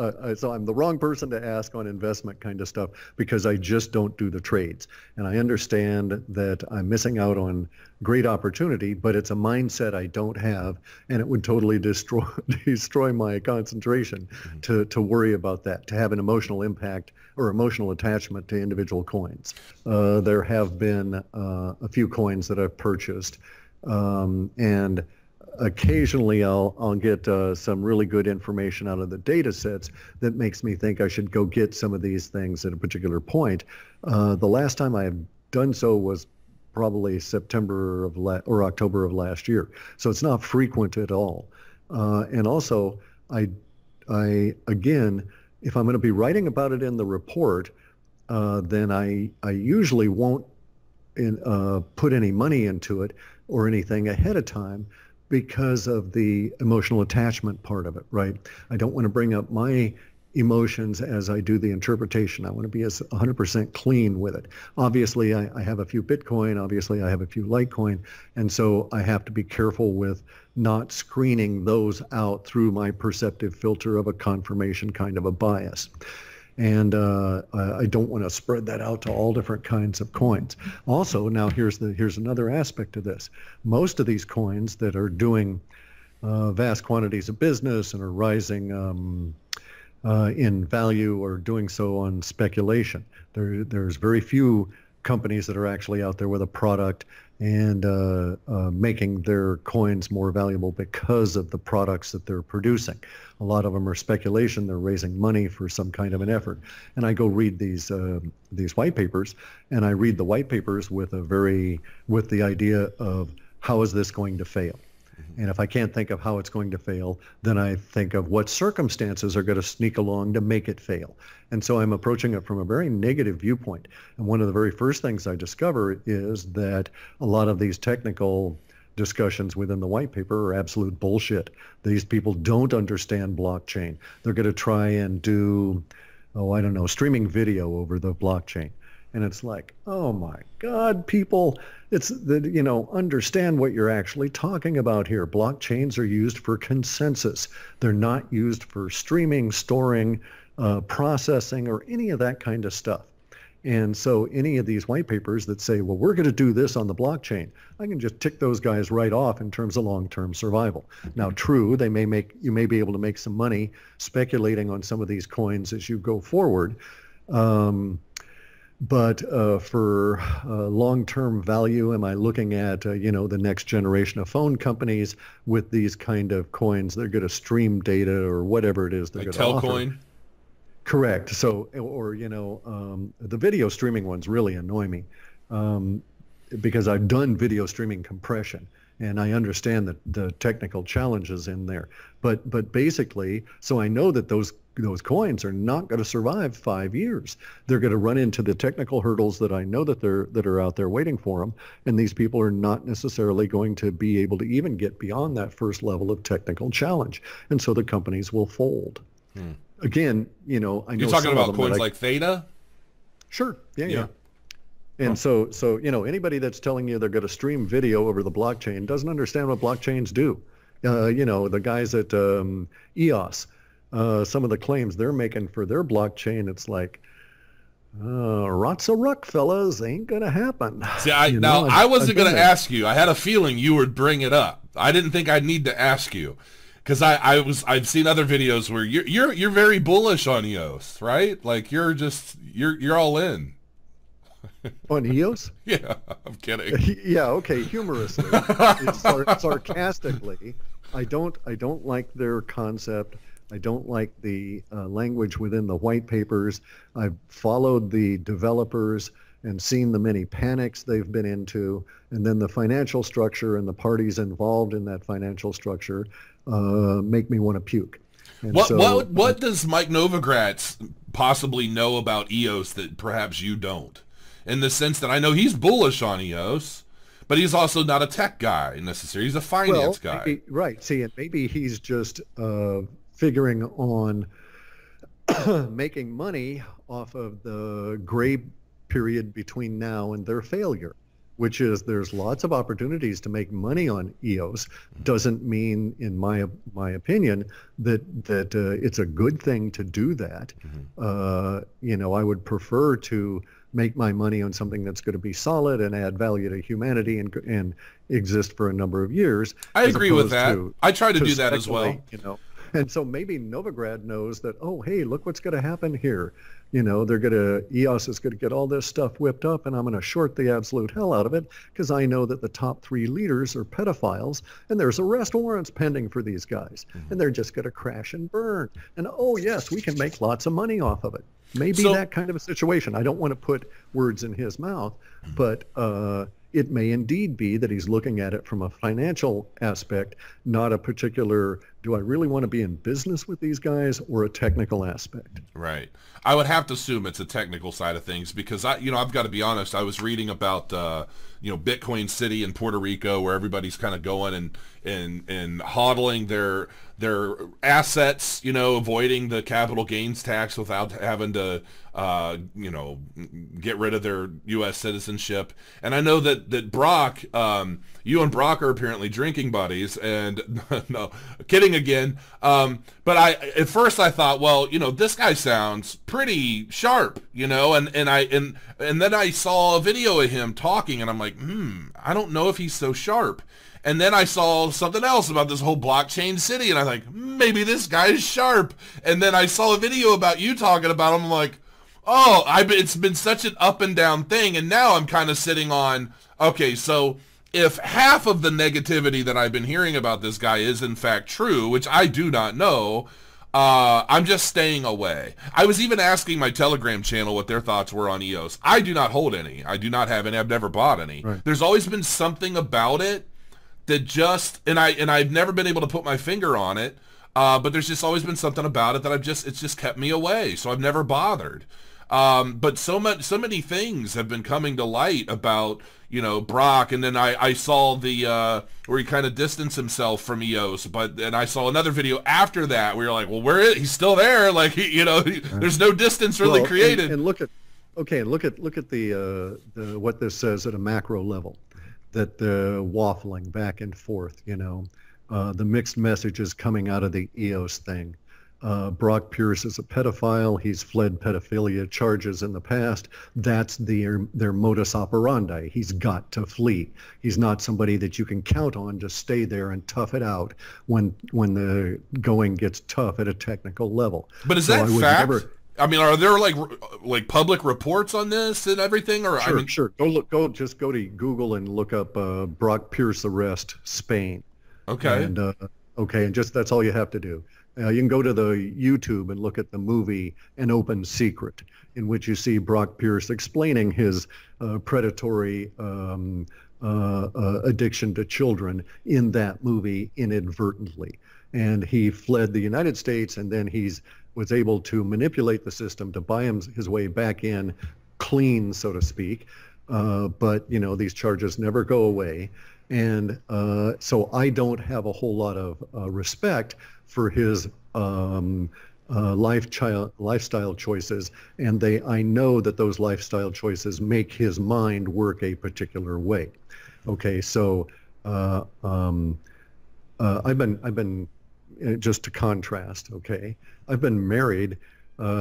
I'm the wrong person to ask on investment kind of stuff because I just don't do the trades. And I understand that I'm missing out on great opportunity, but it's a mindset I don't have, and it would totally destroy my concentration to worry about that, to have an emotional impact or emotional attachment to individual coins. There have been a few coins that I've purchased, and occasionally I'll get some really good information out of the data sets that makes me think I should go get some of these things at a particular point. The last time I have done so was probably September or October of last year. So it's not frequent at all. And also, I again, if I'm going to be writing about it in the report, then I usually won't put any money into it or anything ahead of time because of the emotional attachment part of it, right? I don't want to bring up my emotions as I do the interpretation. I want to be as 100% clean with it. Obviously, I have a few Bitcoin. Obviously, I have a few Litecoin. And so I have to be careful with not screening those out through my perceptive filter of a confirmation kind of a bias. And I don't want to spread that out to all different kinds of coins. Also, now here's another aspect of this. Most of these coins that are doing vast quantities of business and are rising in value or doing so on speculation. There's very few companies that are actually out there with a product and making their coins more valuable because of the products that they're producing. A lot of them are speculation. They're raising money for some kind of an effort. And I go read these white papers, and I read the white papers with the idea of how is this going to fail? And if I can't think of how it's going to fail, then I think of what circumstances are going to sneak along to make it fail. And so I'm approaching it from a very negative viewpoint. And one of the very first things I discover is that a lot of these technical discussions within the white paper are absolute bullshit. These people don't understand blockchain. They're going to try and do, streaming video over the blockchain. And it's like, oh my God, people, understand what you're actually talking about here. Blockchains are used for consensus. They're not used for streaming, storing, processing, or any of that kind of stuff. And so any of these white papers that say, well, we're going to do this on the blockchain, I can just tick those guys right off in terms of long-term survival. Now, true, you may be able to make some money speculating on some of these coins as you go forward. But for long-term value, am I looking at, the next generation of phone companies with these kind of coins? They're going to stream data or whatever it is they're Like going to offer. Telcoin? Correct. So, or, the video streaming ones really annoy me, um, because I've done video streaming compression and I understand the technical challenges in there. But basically, so I know that those coins are not going to survive 5 years. They're going to run into the technical hurdles that I know that are out there waiting for them, and these people are not necessarily going to be able to even get beyond that first level of technical challenge, and so the companies will fold. Again, I know You're talking some of about them coins like Theta? sure, yeah, Yeah. yeah. And so anybody that's telling you they're going to stream video over the blockchain doesn't understand what blockchains do. The guys at EOS, some of the claims they're making for their blockchain, it's like, rots a ruck, fellas, ain't going to happen. See, I wasn't going to ask you. I had a feeling you would bring it up. I didn't think I'd need to ask you, because I've seen other videos where you're very bullish on EOS, right? Like you're all in. On EOS? Yeah, I'm kidding. Yeah, okay, humorously. Sarcastically, I don't like their concept. I don't like the language within the white papers. I've followed the developers and seen the many panics they've been into, and then the financial structure and the parties involved in that financial structure make me want to puke. And what does Mike Novogratz possibly know about EOS that perhaps you don't? In the sense that I know he's bullish on EOS, but he's also not a tech guy necessarily. He's a finance guy. Maybe, right. See, and maybe he's just figuring on making money off of the gray period between now and their failure, which is there's lots of opportunities to make money on EOS. Doesn't mean, in my opinion, that it's a good thing to do that. I would prefer to make my money on something that's going to be solid and add value to humanity and exist for a number of years. I agree with that. I try to do that as well. And so maybe Novigrad knows that, oh, hey, look what's going to happen here. EOS is going to get all this stuff whipped up, and I'm going to short the absolute hell out of it because I know that the top 3 leaders are pedophiles, and there's arrest warrants pending for these guys, and they're just going to crash and burn. And, oh, yes, we can make lots of money off of it. Maybe that kind of a situation. I don't want to put words in his mouth, but it may indeed be that he's looking at it from a financial aspect, not a particular, do I really want to be in business with these guys, or a technical aspect. Right. I would have to assume it's a technical side of things because I've got to be honest. I was reading about Bitcoin City in Puerto Rico, where everybody's kind of going and hodling their assets, avoiding the capital gains tax without having to get rid of their U.S. citizenship. And I know that Brock, you and Brock are apparently drinking buddies, and no, kidding again. But at first I thought, well, this guy sounds pretty sharp, and then I saw a video of him talking, and I'm like, I don't know if he's so sharp. And then I saw something else about this whole blockchain city, and I think maybe this guy's sharp. And then I saw a video about you talking about him. I'm like, oh, it's been such an up and down thing, and now I'm kind of sitting on, okay, so if half of the negativity that I've been hearing about this guy is in fact true, which I do not know, I'm just staying away. I was even asking my Telegram channel what their thoughts were on EOS. I do not hold any. I do not have any. I've never bought any. Right. There's always been something about it that I've never been able to put my finger on it, but there's just always been something about it that it's just kept me away, so I've never bothered. But so many things have been coming to light about, Brock, and then I saw the where he kind of distanced himself from EOS, and I saw another video after that where you're like, well, where is he's still there? Like, there's no distance really created. And look at the what this says at a macro level. That the waffling back and forth, the mixed messages coming out of the EOS thing. Brock Pierce is a pedophile. He's fled pedophilia charges in the past. That's their modus operandi. He's got to flee. He's not somebody that you can count on to stay there and tough it out when the going gets tough at a technical level. But is that fact? I mean, are there like public reports on this and everything, or I Sure, mean, sure. Just go to Google and look up Brock Pierce arrest Spain, okay, and okay, and just that's all you have to do. You can go to the YouTube and look at the movie An Open Secret, in which you see Brock Pierce explaining his predatory addiction to children in that movie inadvertently. And he fled the United States, and then was able to manipulate the system to buy his way back in clean, so to speak. But these charges never go away, and so I don't have a whole lot of respect for his lifestyle choices, and I know that those lifestyle choices make his mind work a particular way. Okay, so I've been just to contrast. Okay, I've been married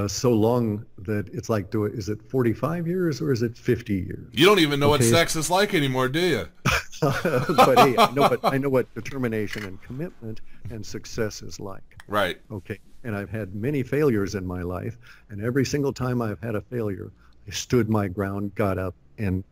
so long that it's like, is it 45 years or is it 50 years? you don't even know what Okay. sex is like anymore, do you? But hey, I know what determination and commitment and success is like. Right. Okay, and I've had many failures in my life, and every single time I've had a failure, I stood my ground, got up, and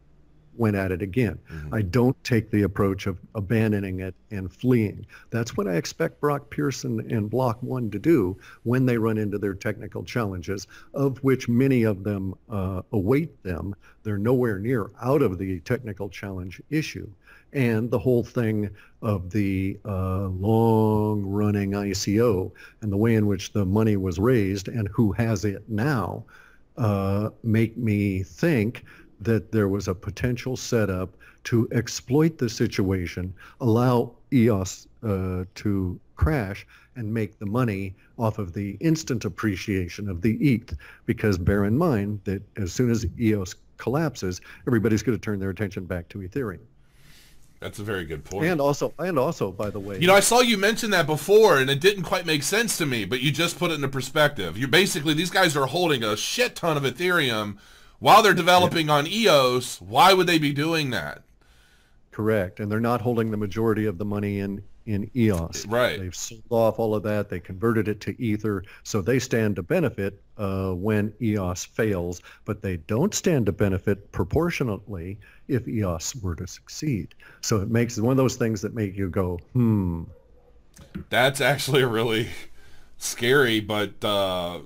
went at it again. Mm-hmm. I don't take the approach of abandoning it and fleeing. That's what I expect Brock Pearson and Block One to do when they run into their technical challenges, of which many of them await them. They're nowhere near out of the technical challenge issue. And the whole thing of the long-running ICO and the way in which the money was raised and who has it now make me think that there was a potential setup to exploit the situation, allow EOS to crash, and make the money off of the instant appreciation of the ETH. Because bear in mind that as soon as EOS collapses, everybody's going to turn their attention back to Ethereum. That's a very good point. And also, by the way, I saw you mention that before, and it didn't quite make sense to me, but you just put it into perspective. You're basically, these guys are holding a shit ton of Ethereum while they're developing on EOS. Why would they be doing that? correct, and they're not holding the majority of the money in EOS. Right. They've sold off all of that. They converted it to Ether, so they stand to benefit when EOS fails, but they don't stand to benefit proportionately if EOS were to succeed. So it makes it one of those things that make you go, That's actually a really scary but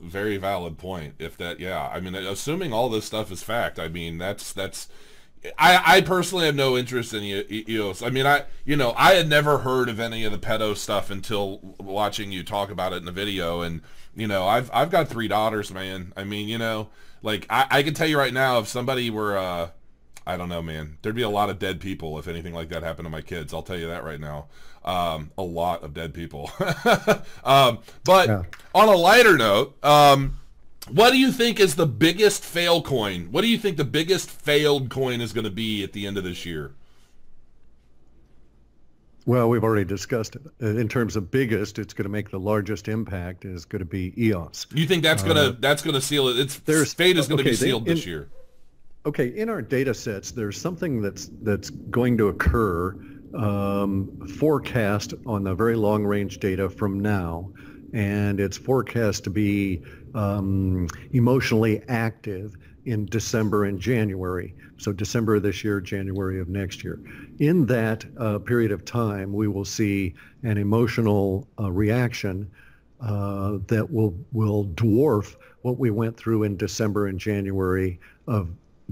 very valid point. If that, yeah, I mean, assuming all this stuff is fact, I mean, I personally have no interest in EOS. I mean, I had never heard of any of the pedo stuff until watching you talk about it in the video, and I've got 3 daughters, man. I mean, like I can tell you right now, if somebody were I don't know, man, there'd be a lot of dead people if anything like that happened to my kids. I'll tell you that right now. A lot of dead people. But yeah. On a lighter note, what do you think is the biggest fail coin? What do you think the biggest failed coin is going to be at the end of this year? Well, we've already discussed it. In terms of biggest, it's going to make the largest impact is going to be EOS. You think that's gonna seal it? Its fate is going to be sealed this year. Okay, in our data sets, there's something that's going to occur, forecast on the very long range data from now, and it's forecast to be emotionally active in December and January. So December of this year, January of next year. In that period of time, we will see an emotional reaction that will dwarf what we went through in December and January of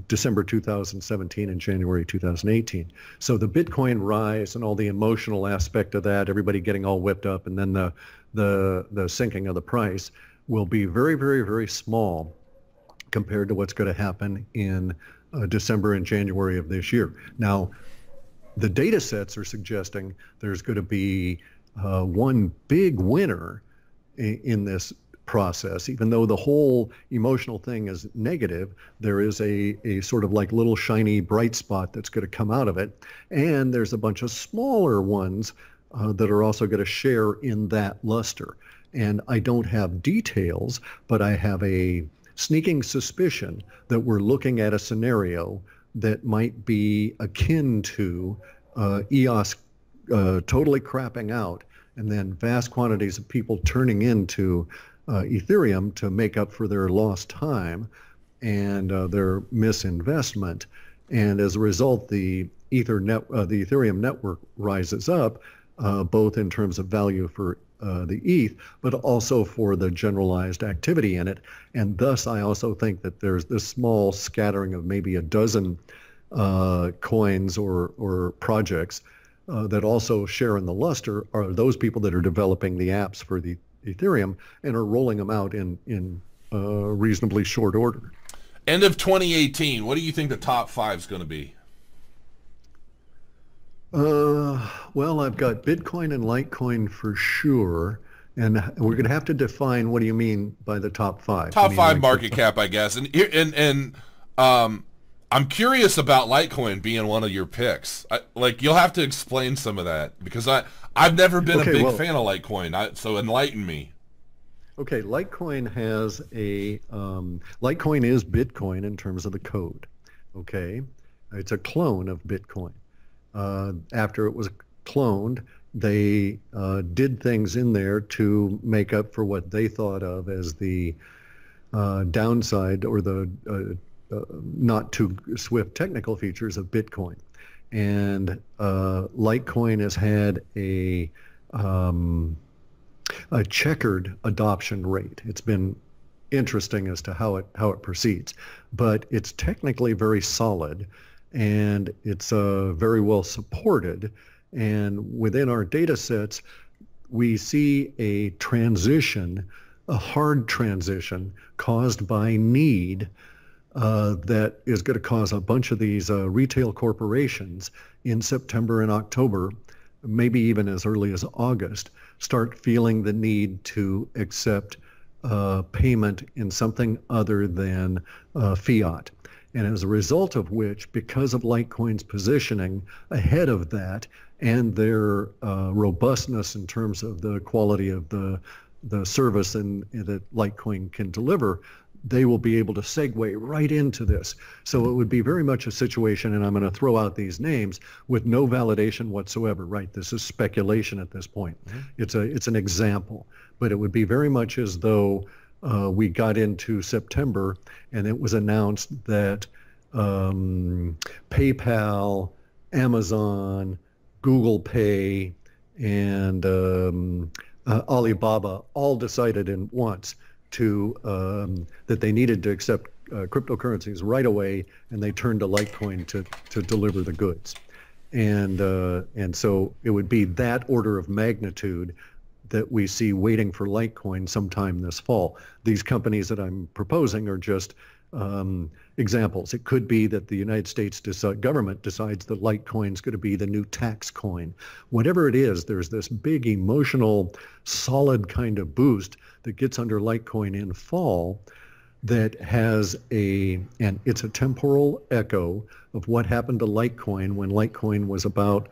December 2017 and January 2018. So the Bitcoin rise and all the emotional aspect of that, everybody getting all whipped up, and then the sinking of the price will be very, very, very small compared to what's going to happen in December and January of this year. Now, the data sets are suggesting there's going to be one big winner in this process. Even though the whole emotional thing is negative, there is a sort of like little shiny bright spot that's going to come out of it. And there's a bunch of smaller ones that are also going to share in that luster. And I don't have details, but I have a sneaking suspicion that we're looking at a scenario that might be akin to EOS totally crapping out, and then vast quantities of people turning into Ethereum to make up for their lost time and their misinvestment. And as a result, the Ethereum network rises up, both in terms of value for the ETH, but also for the generalized activity in it. And thus, I also think that there's this small scattering of maybe a dozen coins or projects that also share in the luster are those people that are developing the apps for the Ethereum and are rolling them out in reasonably short order. End of 2018, what do you think the top 5 is going to be? Well, I've got Bitcoin and Litecoin for sure. And we're going to have to define what do you mean by the top 5? Top I mean, 5 like market cap, I guess. And I'm curious about Litecoin being one of your picks. Like, you'll have to explain some of that because I've never been a big fan of Litecoin. So enlighten me. Okay, Litecoin has Litecoin is Bitcoin in terms of the code. Okay, it's a clone of Bitcoin. After it was cloned, they did things in there to make up for what they thought of as the downside or the not too swift technical features of Bitcoin. And Litecoin has had a checkered adoption rate. It's been interesting as to how it proceeds, but it's technically very solid, and it's very well supported. And within our data sets, we see a transition, a hard transition caused by need that is going to cause a bunch of these retail corporations in September and October, maybe even as early as August, start feeling the need to accept payment in something other than fiat. And as a result of which, because of Litecoin's positioning ahead of that and their robustness in terms of the quality of the service that Litecoin can deliver, they will be able to segue right into this. So it would be very much a situation, and I'm going to throw out these names, with no validation whatsoever, right? This is speculation at this point. Mm-hmm. It's an example, but it would be very much as though we got into September and it was announced that PayPal, Amazon, Google Pay, and Alibaba all decided in once that they needed to accept cryptocurrencies right away, and they turned to Litecoin to deliver the goods. And so it would be that order of magnitude that we see waiting for Litecoin sometime this fall. These companies that I'm proposing are just examples. It could be that the United States government decides that Litecoin is going to be the new tax coin. Whatever it is, there's this big emotional, solid kind of boost that gets under Litecoin in fall that has and it's a temporal echo of what happened to Litecoin when Litecoin was about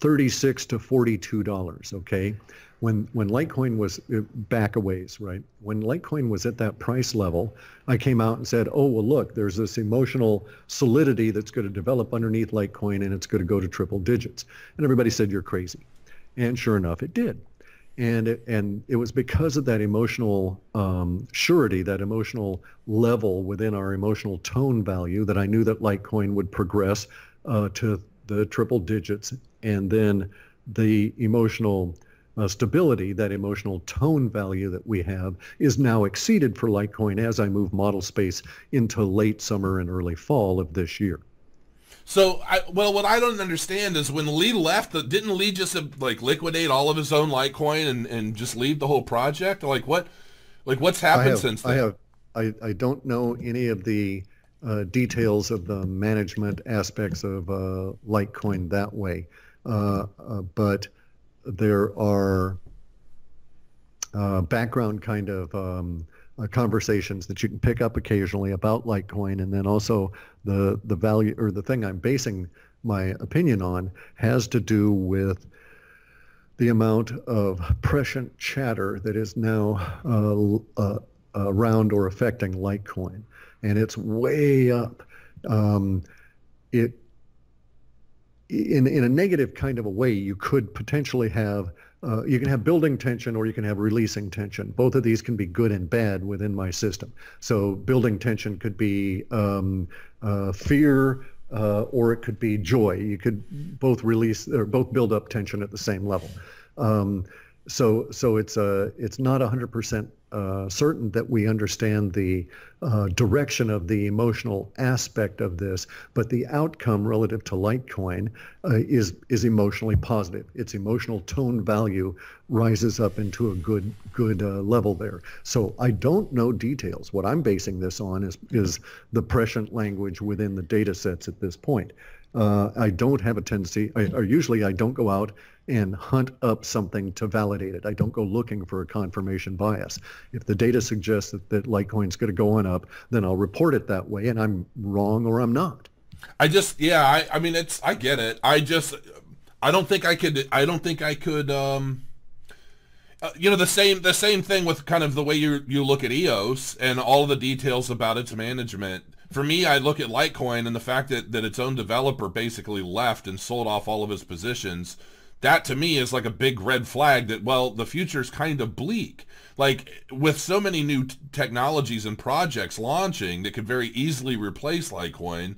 $36 to $42, okay? When Litecoin was back a ways, right? When Litecoin was at that price level, I came out and said, oh, well, look, there's this emotional solidity that's going to develop underneath Litecoin, and it's going to go to triple digits. And everybody said, you're crazy. And sure enough, it did. And it was because of that emotional surety, that emotional level within our emotional tone value, that I knew that Litecoin would progress to the triple digits, and then the emotional stability, that emotional tone value that we have, is now exceeded for Litecoin as I move model space into late summer and early fall of this year. So, what I don't understand is when Lee left, didn't Lee just liquidate all of his own Litecoin and just leave the whole project? What's happened since then? I don't know any of the details of the management aspects of Litecoin that way, but there are background kind of conversations that you can pick up occasionally about Litecoin, and then also the value, or the thing I'm basing my opinion on, has to do with the amount of prescient chatter that is now around or affecting Litecoin, and it's way up. In a negative kind of a way, you could potentially have You can have building tension or you can have releasing tension. Both of these can be good and bad within my system. So building tension could be fear, or it could be joy. You could both release or both build up tension at the same level. So it's not 100% certain that we understand the direction of the emotional aspect of this, but the outcome relative to Litecoin is emotionally positive. Its emotional tone value rises up into a good level there. So I don't know details. What I'm basing this on is the prescient language within the data sets at this point. I don't have a tendency, or usually I don't go out and hunt up something to validate it. I don't go looking for a confirmation bias. If the data suggests that Litecoin's going to go on up, then I'll report it that way, and I'm wrong or I'm not. I mean, I get it. I don't think I could, the same thing with kind of the way you look at EOS and all of the details about its management. For me, I look at Litecoin and the fact that its own developer basically left and sold off all of his positions. That to me is like a big red flag that, well, the future's kind of bleak. Like with so many new technologies and projects launching that could very easily replace Litecoin.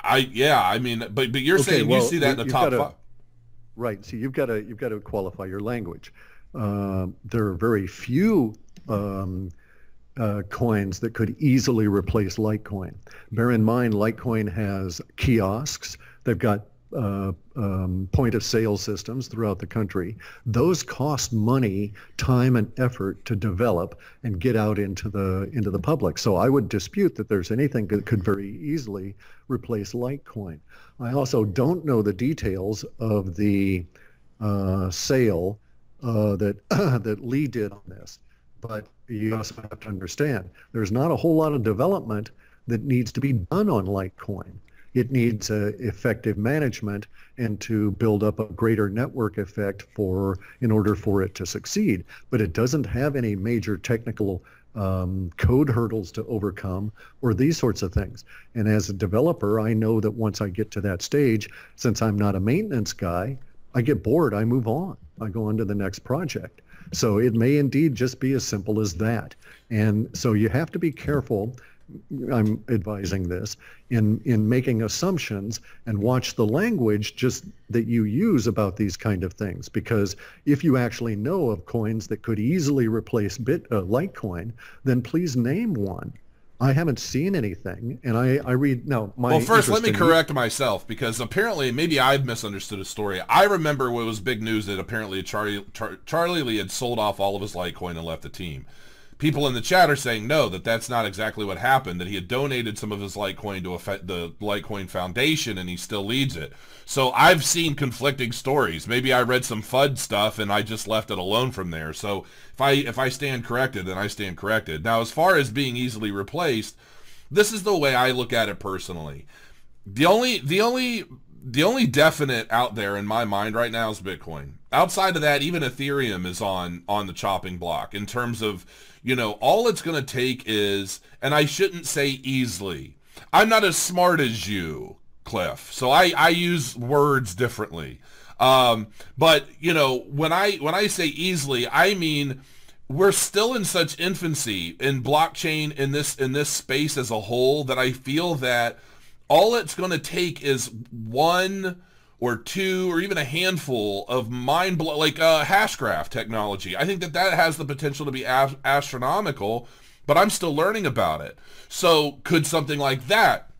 But you're saying you see that in the top five. Right. So you've got to qualify your language. There are very few coins that could easily replace Litecoin. Bear in mind, Litecoin has kiosks. They've got point of sale systems throughout the country. Those cost money, time, and effort to develop and get out into the public. So I would dispute that there's anything that could very easily replace Litecoin. I also don't know the details of the sale that that Lee did on this, but you also have to understand there's not a whole lot of development that needs to be done on Litecoin. It needs effective management and to build up a greater network effect in order for it to succeed. But it doesn't have any major technical code hurdles to overcome or these sorts of things. And as a developer, I know that once I get to that stage, since I'm not a maintenance guy, I get bored, I move on. I go on to the next project. So it may indeed just be as simple as that. And so you have to be careful, I'm advising this, in making assumptions and watch the language just that you use about these kind of things. Because if you actually know of coins that could easily replace Litecoin, then please name one. I haven't seen anything, and I read now. Well, first, let me correct myself, because apparently, maybe I've misunderstood a story. I remember what was big news that apparently Charlie Lee had sold off all of his Litecoin and left the team. People in the chat are saying no, that's not exactly what happened, that he had donated some of his Litecoin to the Litecoin Foundation and he still leads it. So I've seen conflicting stories. Maybe I read some FUD stuff and I just left it alone from there. So if I stand corrected, then I stand corrected. Now, as far as being easily replaced, this is the way I look at it personally. The only definite out there in my mind right now is Bitcoin. Outside of that, even Ethereum is on the chopping block in terms of, all it's going to take is, and I shouldn't say easily. I'm not as smart as you, Cliff, so I use words differently. But when I say easily, I mean we're still in such infancy in blockchain in this space as a whole that I feel that all it's going to take is one or two or even a handful of like hashgraph technology. I think that has the potential to be astronomical, but I'm still learning about it. So could something like that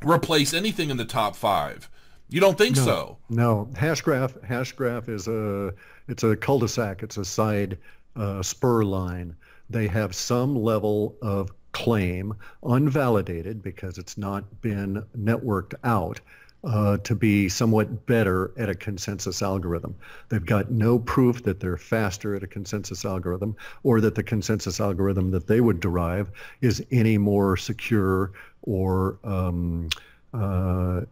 replace anything in the top five? You don't think so? No, hashgraph is it's a cul-de-sac. It's a side spur line. They have some level of claim, unvalidated because it's not been networked out, to be somewhat better at a consensus algorithm. They've got no proof that they're faster at a consensus algorithm or that the consensus algorithm that they would derive is any more secure or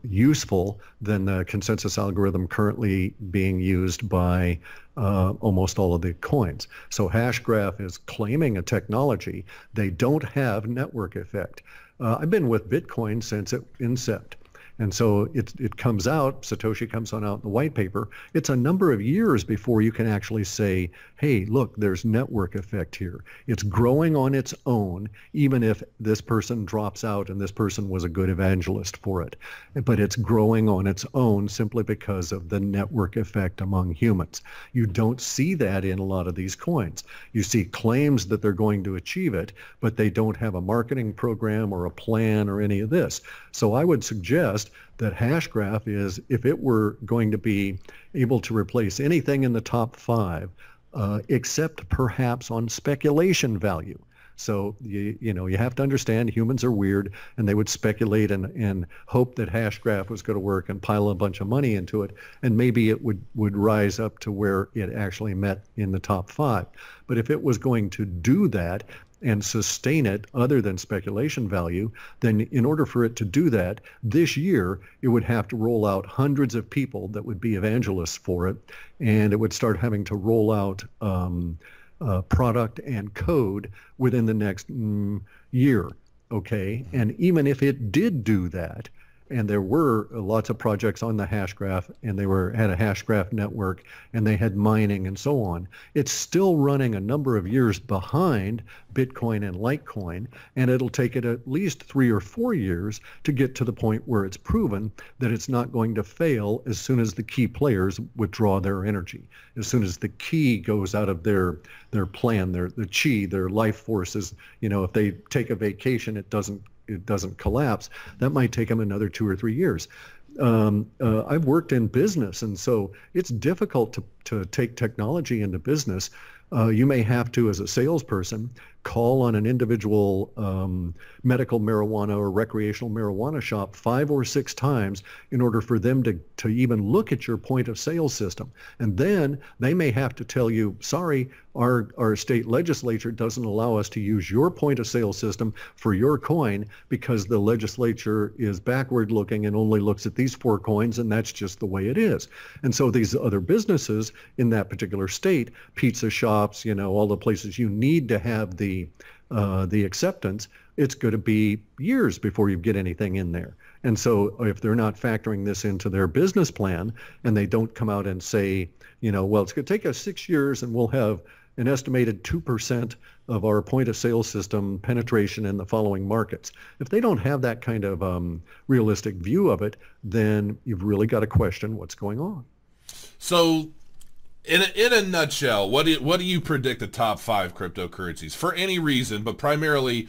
useful than the consensus algorithm currently being used by almost all of the coins. So Hashgraph is claiming a technology. They don't have network effect. I've been with Bitcoin since it incept. And so it comes out, Satoshi comes on out in the white paper. It's a number of years before you can actually say, hey, look, there's network effect here. It's growing on its own, even if this person drops out and this person was a good evangelist for it. But it's growing on its own simply because of the network effect among humans. You don't see that in a lot of these coins. You see claims that they're going to achieve it, but they don't have a marketing program or a plan or any of this. So I would suggest that Hashgraph is, if it were going to be able to replace anything in the top 5, except perhaps on speculation value. So you have to understand humans are weird, and they would speculate and hope that Hashgraph was going to work and pile a bunch of money into it, and maybe it would rise up to where it actually met in the top 5. But if it was going to do that and sustain it other than speculation value, then in order for it to do that this year, it would have to roll out hundreds of people that would be evangelists for it, and it would start having to roll out product and code within the next year, okay? And even if it did do that, and there were lots of projects on the Hashgraph, and they had a Hashgraph network, and they had mining and so on, it's still running a number of years behind Bitcoin and Litecoin, and it'll take it at least 3 or 4 years to get to the point where it's proven that it's not going to fail as soon as the key players withdraw their energy, as soon as the key goes out of their plan, the chi, their life forces. If they take a vacation, it doesn't collapse. That might take them another 2 or 3 years. I've worked in business, and so it's difficult to take technology into business. You may have to, as a salesperson, call on an individual medical marijuana or recreational marijuana shop 5 or 6 times in order for them to even look at your point of sale system. And then they may have to tell you, sorry, our state legislature doesn't allow us to use your point of sale system for your coin because the legislature is backward looking and only looks at these 4 coins, and that's just the way it is. And so these other businesses in that particular state, pizza shops, all the places you need to have the acceptance, it's going to be years before you get anything in there. And so if they're not factoring this into their business plan, and they don't come out and say, well, it's going to take us 6 years and we'll have an estimated 2% of our point of sale system penetration in the following markets. If they don't have that kind of realistic view of it, then you've really got to question what's going on. So in a nutshell, what do you predict the top 5 cryptocurrencies for any reason, but primarily,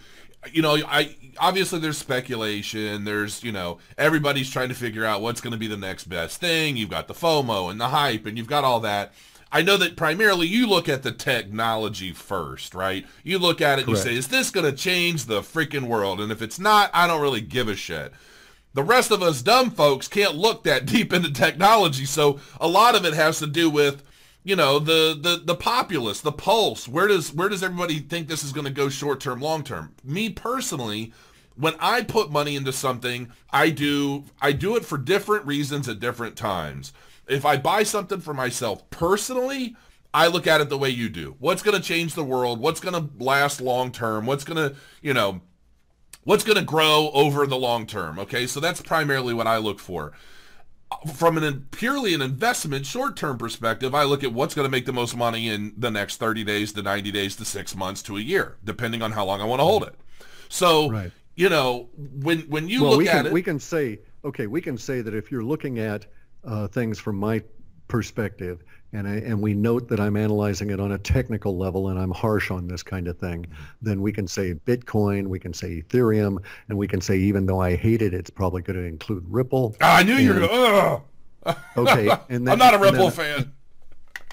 obviously there's speculation, there's, everybody's trying to figure out what's going to be the next best thing. You've got the FOMO and the hype, and you've got all that. I know that primarily you look at the technology first, right? You look at it and Correct. you say, is this going to change the freaking world? And if it's not, I don't really give a shit. The rest of us dumb folks can't look that deep into technology, so a lot of it has to do with, the populace, the pulse. Where does everybody think this is going to go short term, long term? Me personally, when I put money into something, I do it for different reasons at different times. If I buy something for myself personally, I look at it the way you do. What's going to change the world? What's going to last long term? What's going to grow over the long term? Okay, so that's primarily what I look for. From purely an investment short-term perspective, I look at what's going to make the most money in the next 30 days to 90 days to 6 months to a year, depending on how long I want to hold it. So, Right. When you look at it, we can say that if you're looking at things from my perspective, and we note that I'm analyzing it on a technical level and I'm harsh on this kind of thing, then we can say Bitcoin, we can say Ethereum, and we can say, even though I hate it, it's probably going to include Ripple. I knew you were going to, okay. And then, I'm not a Ripple fan.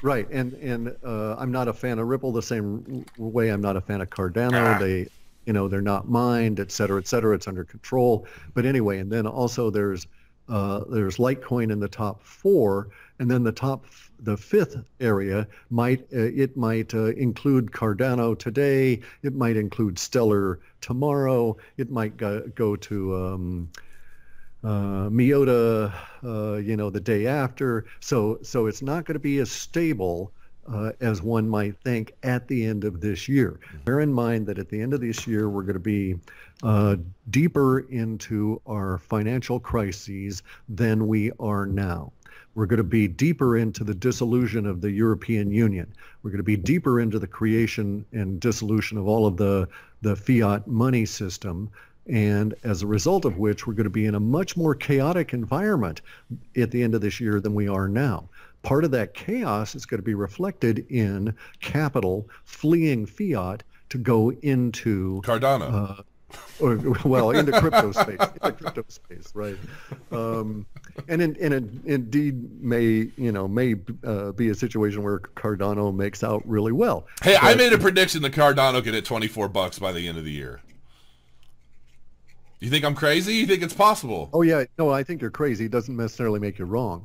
Right. And I'm not a fan of Ripple the same way I'm not a fan of Cardano. They're not mined, et cetera, et cetera. It's under control. But anyway, and then also there's Litecoin in the top 4, and then the 5th area might include Cardano today. It might include Stellar tomorrow. It might go to Miota, the day after. So it's not going to be as stable as one might think at the end of this year. Bear in mind that at the end of this year, we're going to be deeper into our financial crises than we are now. We're going to be deeper into the dissolution of the European Union. We're going to be deeper into the creation and dissolution of all of the fiat money system. And as a result of which, we're going to be in a much more chaotic environment at the end of this year than we are now. Part of that chaos is going to be reflected in capital fleeing fiat to go into Cardano. Into crypto space, right? And indeed may be a situation where Cardano makes out really well. Hey, I made a prediction that Cardano could hit $24 by the end of the year. You think I'm crazy? You think it's possible? Oh yeah, no, I think you're crazy. It doesn't necessarily make you wrong.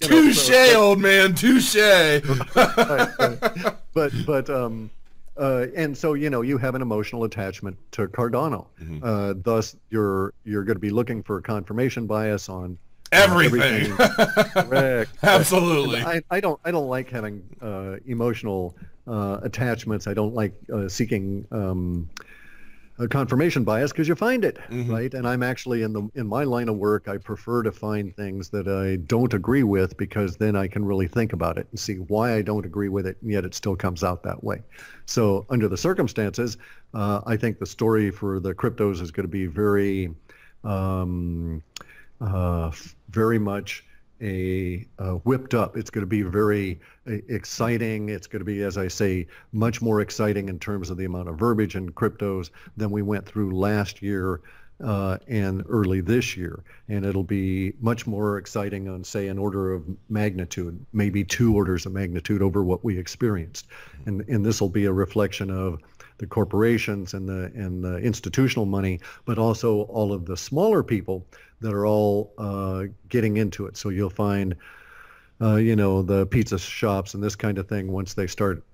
Touche, old man, touche. Right. But and so you have an emotional attachment to Cardano. Mm-hmm. Thus, you're going to be looking for a confirmation bias on everything. Correct. Absolutely. I don't like having emotional attachments. I don't like seeking a confirmation bias because you find it, mm-hmm. right? And I'm actually in my line of work, I prefer to find things that I don't agree with because then I can really think about it and see why I don't agree with it, and yet it still comes out that way. So under the circumstances, I think the story for the cryptos is going to be very, very much whipped up. It's going to be very exciting. It's going to be, as I say, much more exciting in terms of the amount of verbiage in cryptos than we went through last year and early this year. And it'll be much more exciting on, say, an order of magnitude, maybe 2 orders of magnitude over what we experienced. And this will be a reflection of the corporations and the institutional money, but also all of the smaller people that are all getting into it. So you'll find, the pizza shops and this kind of thing, once they start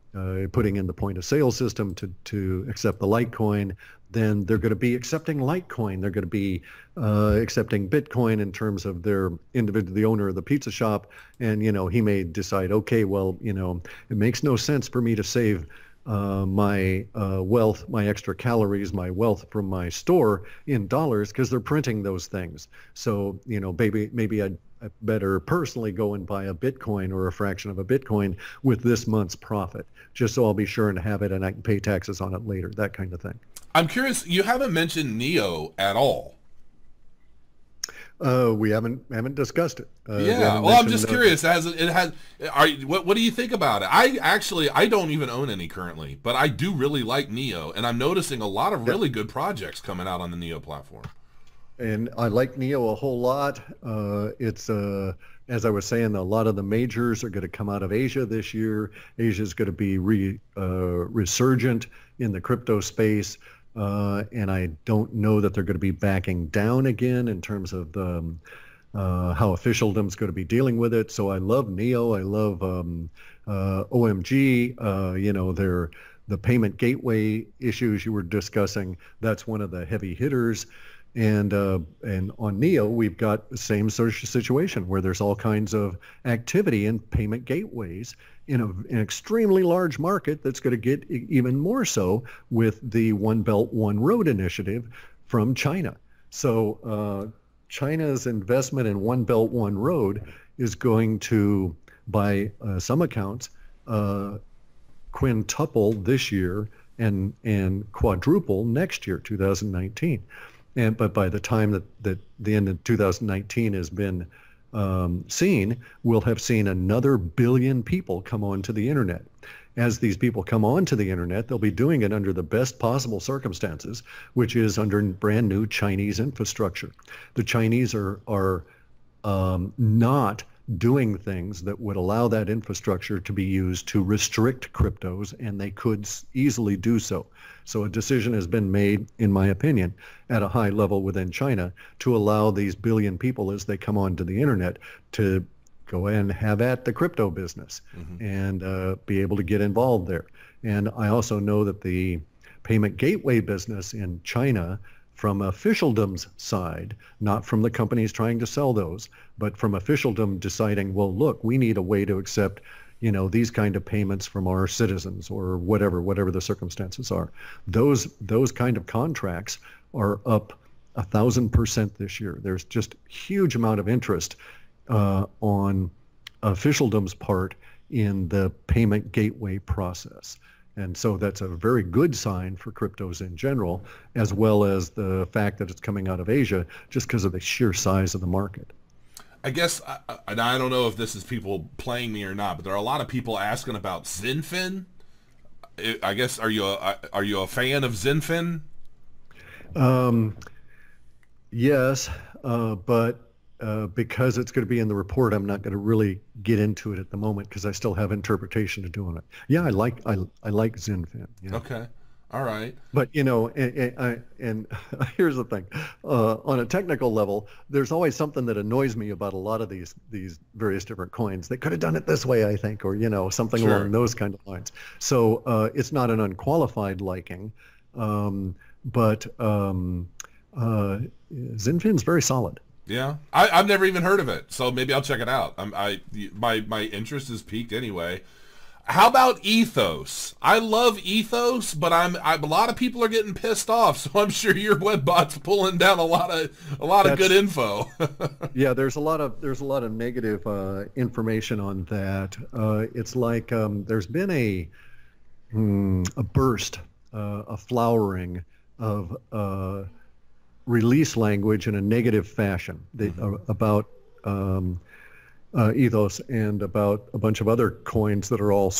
putting in the point of sale system to accept the Litecoin, then they're going to be accepting Litecoin. They're going to be accepting Bitcoin in terms of their individual, the owner of the pizza shop. And, he may decide, okay, well, it makes no sense for me to save my wealth, my extra calories, my wealth from my store in dollars because they're printing those things. So, maybe I'd better personally go and buy a Bitcoin or a fraction of a Bitcoin with this month's profit, just so I'll be sure and have it and I can pay taxes on it later, that kind of thing. I'm curious, you haven't mentioned NEO at all. We haven't discussed it. I'm just curious. What do you think about it? I don't even own any currently, but I do really like NEO, and I'm noticing a lot of really good projects coming out on the NEO platform. And I like NEO a whole lot. It's as I was saying, a lot of the majors are going to come out of Asia this year. Asia is going to be resurgent in the crypto space. And I don't know that they're going to be backing down again in terms of how officialdom's going to be dealing with it. So I love NEO. I love OMG. The payment gateway issues you were discussing. That's one of the heavy hitters. And on NEO, we've got the same sort of situation where there's all kinds of activity in payment gateways in an extremely large market that's going to get even more so with the One Belt, One Road initiative from China. So China's investment in One Belt, One Road is going to, by some accounts, quintuple this year and quadruple next year, 2019. But by the time that the end of 2019 has been seen, we'll have seen another billion people come onto the internet. As these people come onto the internet, they'll be doing it under the best possible circumstances, which is under brand new Chinese infrastructure. The Chinese are not doing things that would allow that infrastructure to be used to restrict cryptos, and they could easily do so. So a decision has been made, in my opinion, at a high level within China to allow these billion people as they come onto the internet to go and have at the crypto business and be able to get involved there. And I also know that the payment gateway business in China from officialdom's side, not from the companies trying to sell those, but from officialdom deciding, well, look, we need a way to accept, these kind of payments from our citizens or whatever the circumstances are. Those kind of contracts are up 1,000% this year. There's just huge amount of interest on officialdom's part in the payment gateway process. And so that's a very good sign for cryptos in general, as well as the fact that it's coming out of Asia just because of the sheer size of the market. I guess, and I don't know if this is people playing me or not, but there are a lot of people asking about Zenfin. I guess, are you a fan of Zenfin? Yes, but because it's going to be in the report, I'm not going to really get into it at the moment because I still have interpretation to do on it. Yeah, I like Zenfin. Yeah. Okay, all right. But and here's the thing: on a technical level, there's always something that annoys me about a lot of these various different coins. They could have done it this way, I think, or something Sure. along those kind of lines. So it's not an unqualified liking, but Zenfin's very solid. Yeah, I've never even heard of it, so maybe I'll check it out. My interest is piqued anyway. How about Ethos? I love Ethos, but a lot of people are getting pissed off, so I'm sure your Webbot's pulling down a lot of good info. Yeah, there's a lot of negative information on that. It's like there's been a burst, a flowering of release language in a negative fashion about Ethos and about a bunch of other coins that are all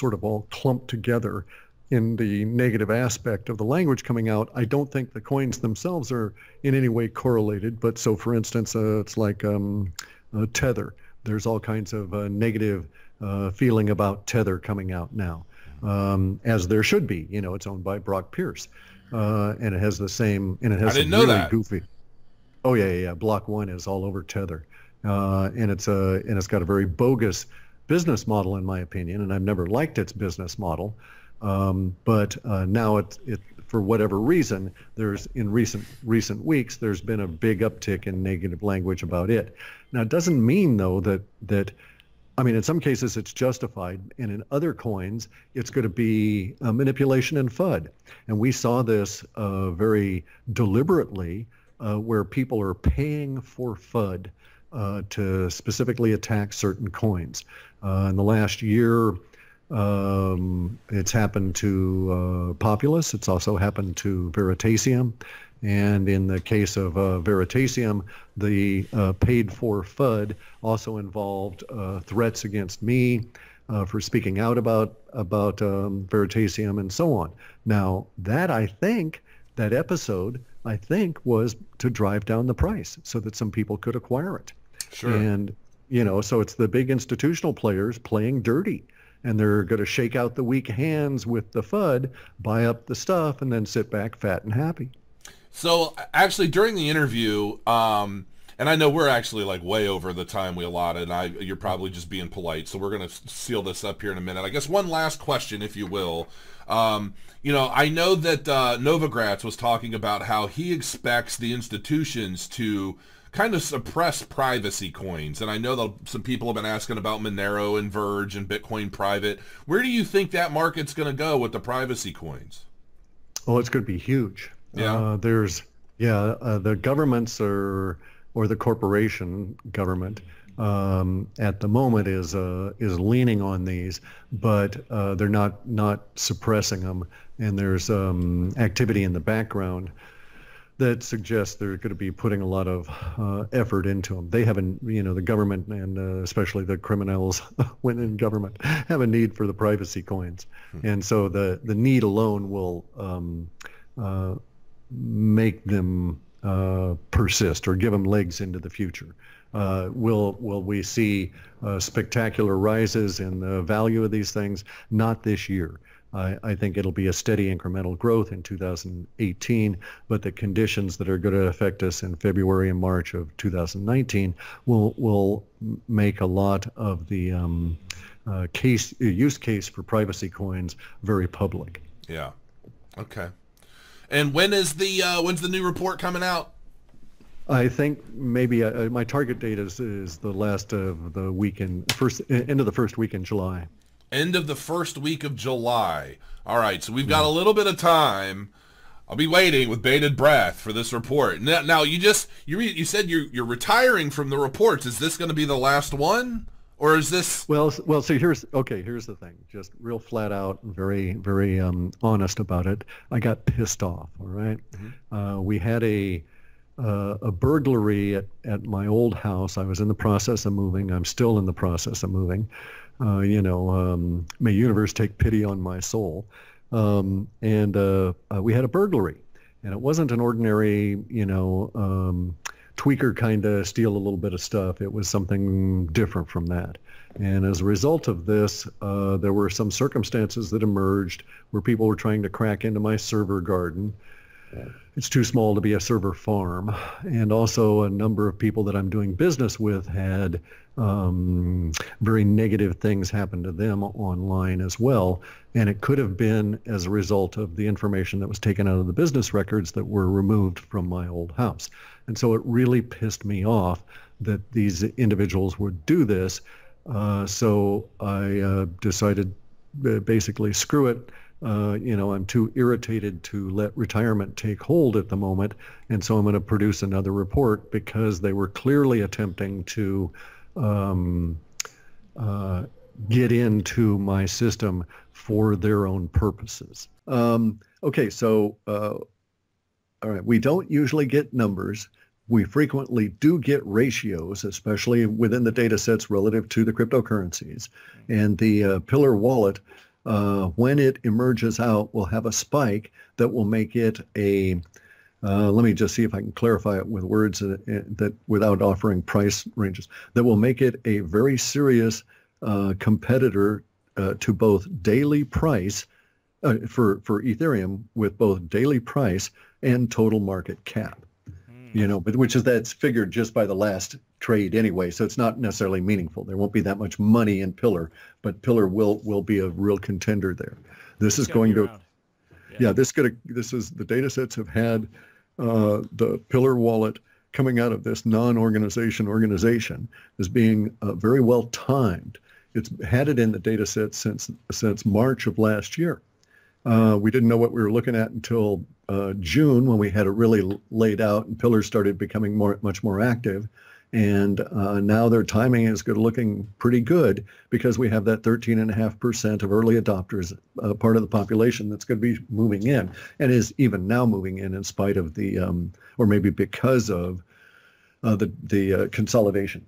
clumped together in the negative aspect of the language coming out. I don't think the coins themselves are in any way correlated, but so for instance, it's like Tether. There's all kinds of negative feeling about Tether coming out now, as there should be. It's owned by Brock Pierce. And it has the same, and it has I didn't some know really that. goofy. Oh yeah. Block One is all over Tether, and it's got a very bogus business model in my opinion, and I've never liked its business model. But now it for whatever reason, there's in recent weeks there's been a big uptick in negative language about it. Now it doesn't mean though that I mean, in some cases it's justified, and in other coins it's going to be manipulation and FUD. And we saw this very deliberately where people are paying for FUD to specifically attack certain coins. In the last year, it's happened to Populous. It's also happened to Veritasium. And in the case of Veritasium, the paid for FUD also involved threats against me for speaking out about Veritasium and so on. Now, that episode, I think, was to drive down the price so that some people could acquire it. Sure. And, so it's the big institutional players playing dirty. And they're going to shake out the weak hands with the FUD, buy up the stuff, and then sit back fat and happy. So actually during the interview, and I know we're actually like way over the time we allotted, you're probably just being polite, so we're going to seal this up here in a minute. I guess one last question, if you will. I know that Novogratz was talking about how he expects the institutions to kind of suppress privacy coins, and I know that some people have been asking about Monero and Verge and Bitcoin Private. Where do you think that market's going to go with the privacy coins? Oh, it's going to be huge. Yeah. The governments or the corporation government at the moment is leaning on these, but they're not suppressing them. And there's activity in the background that suggests they're going to be putting a lot of effort into them. They haven't, the government and especially the criminals when in government have a need for the privacy coins. And so the need alone will make them persist or give them legs into the future. Will we see spectacular rises in the value of these things? Not this year. I think it'll be a steady incremental growth in 2018, but the conditions that are going to affect us in February and March of 2019 will make a lot of the use case for privacy coins very public. Yeah. Okay. And when's the new report coming out? I think maybe my target date is the last of the weekend, end of the first week in July. End of the first week of July. All right, so we've got a little bit of time. I'll be waiting with bated breath for this report. Now you said you're retiring from the reports. Is this going to be the last one, or is this? Well. So here's the thing. Just real flat out and very, very honest about it. I got pissed off. All right. Mm-hmm. We had a burglary at my old house. I was in the process of moving. I'm still in the process of moving. May universe take pity on my soul. And we had a burglary, and it wasn't an ordinary, tweaker kind of steal a little bit of stuff. It was something different from that. And as a result of this, there were some circumstances that emerged where people were trying to crack into my server garden. It's too small to be a server farm. And also a number of people that I'm doing business with had very negative things happen to them online as well. And it could have been as a result of the information that was taken out of the business records that were removed from my old house. And so it really pissed me off that these individuals would do this. So I decided basically, screw it. I'm too irritated to let retirement take hold at the moment, and so I'm going to produce another report because they were clearly attempting to get into my system for their own purposes. Okay, so all right, we don't usually get numbers. We frequently do get ratios, especially within the data sets relative to the cryptocurrencies. And the Pillar wallet, when it emerges out, will have a spike that will make it a, let me just see if I can clarify it with words that without offering price ranges, that will make it a very serious competitor to both daily price, for Ethereum, with both daily price and total market cap. But that's figured just by the last trade anyway, so it's not necessarily meaningful. There won't be that much money in Pillar, but Pillar will be a real contender there. This is going to, this is the data sets have had the Pillar wallet coming out of this organization as being very well timed. It's had it in the data set since March of last year. We didn't know what we were looking at until June, when we had it really laid out and Pillar started becoming much more active. And now their timing is looking pretty good because we have that 13.5% of early adopters, part of the population that's going to be moving in, and is even now moving in spite of the, or maybe because of the consolidation.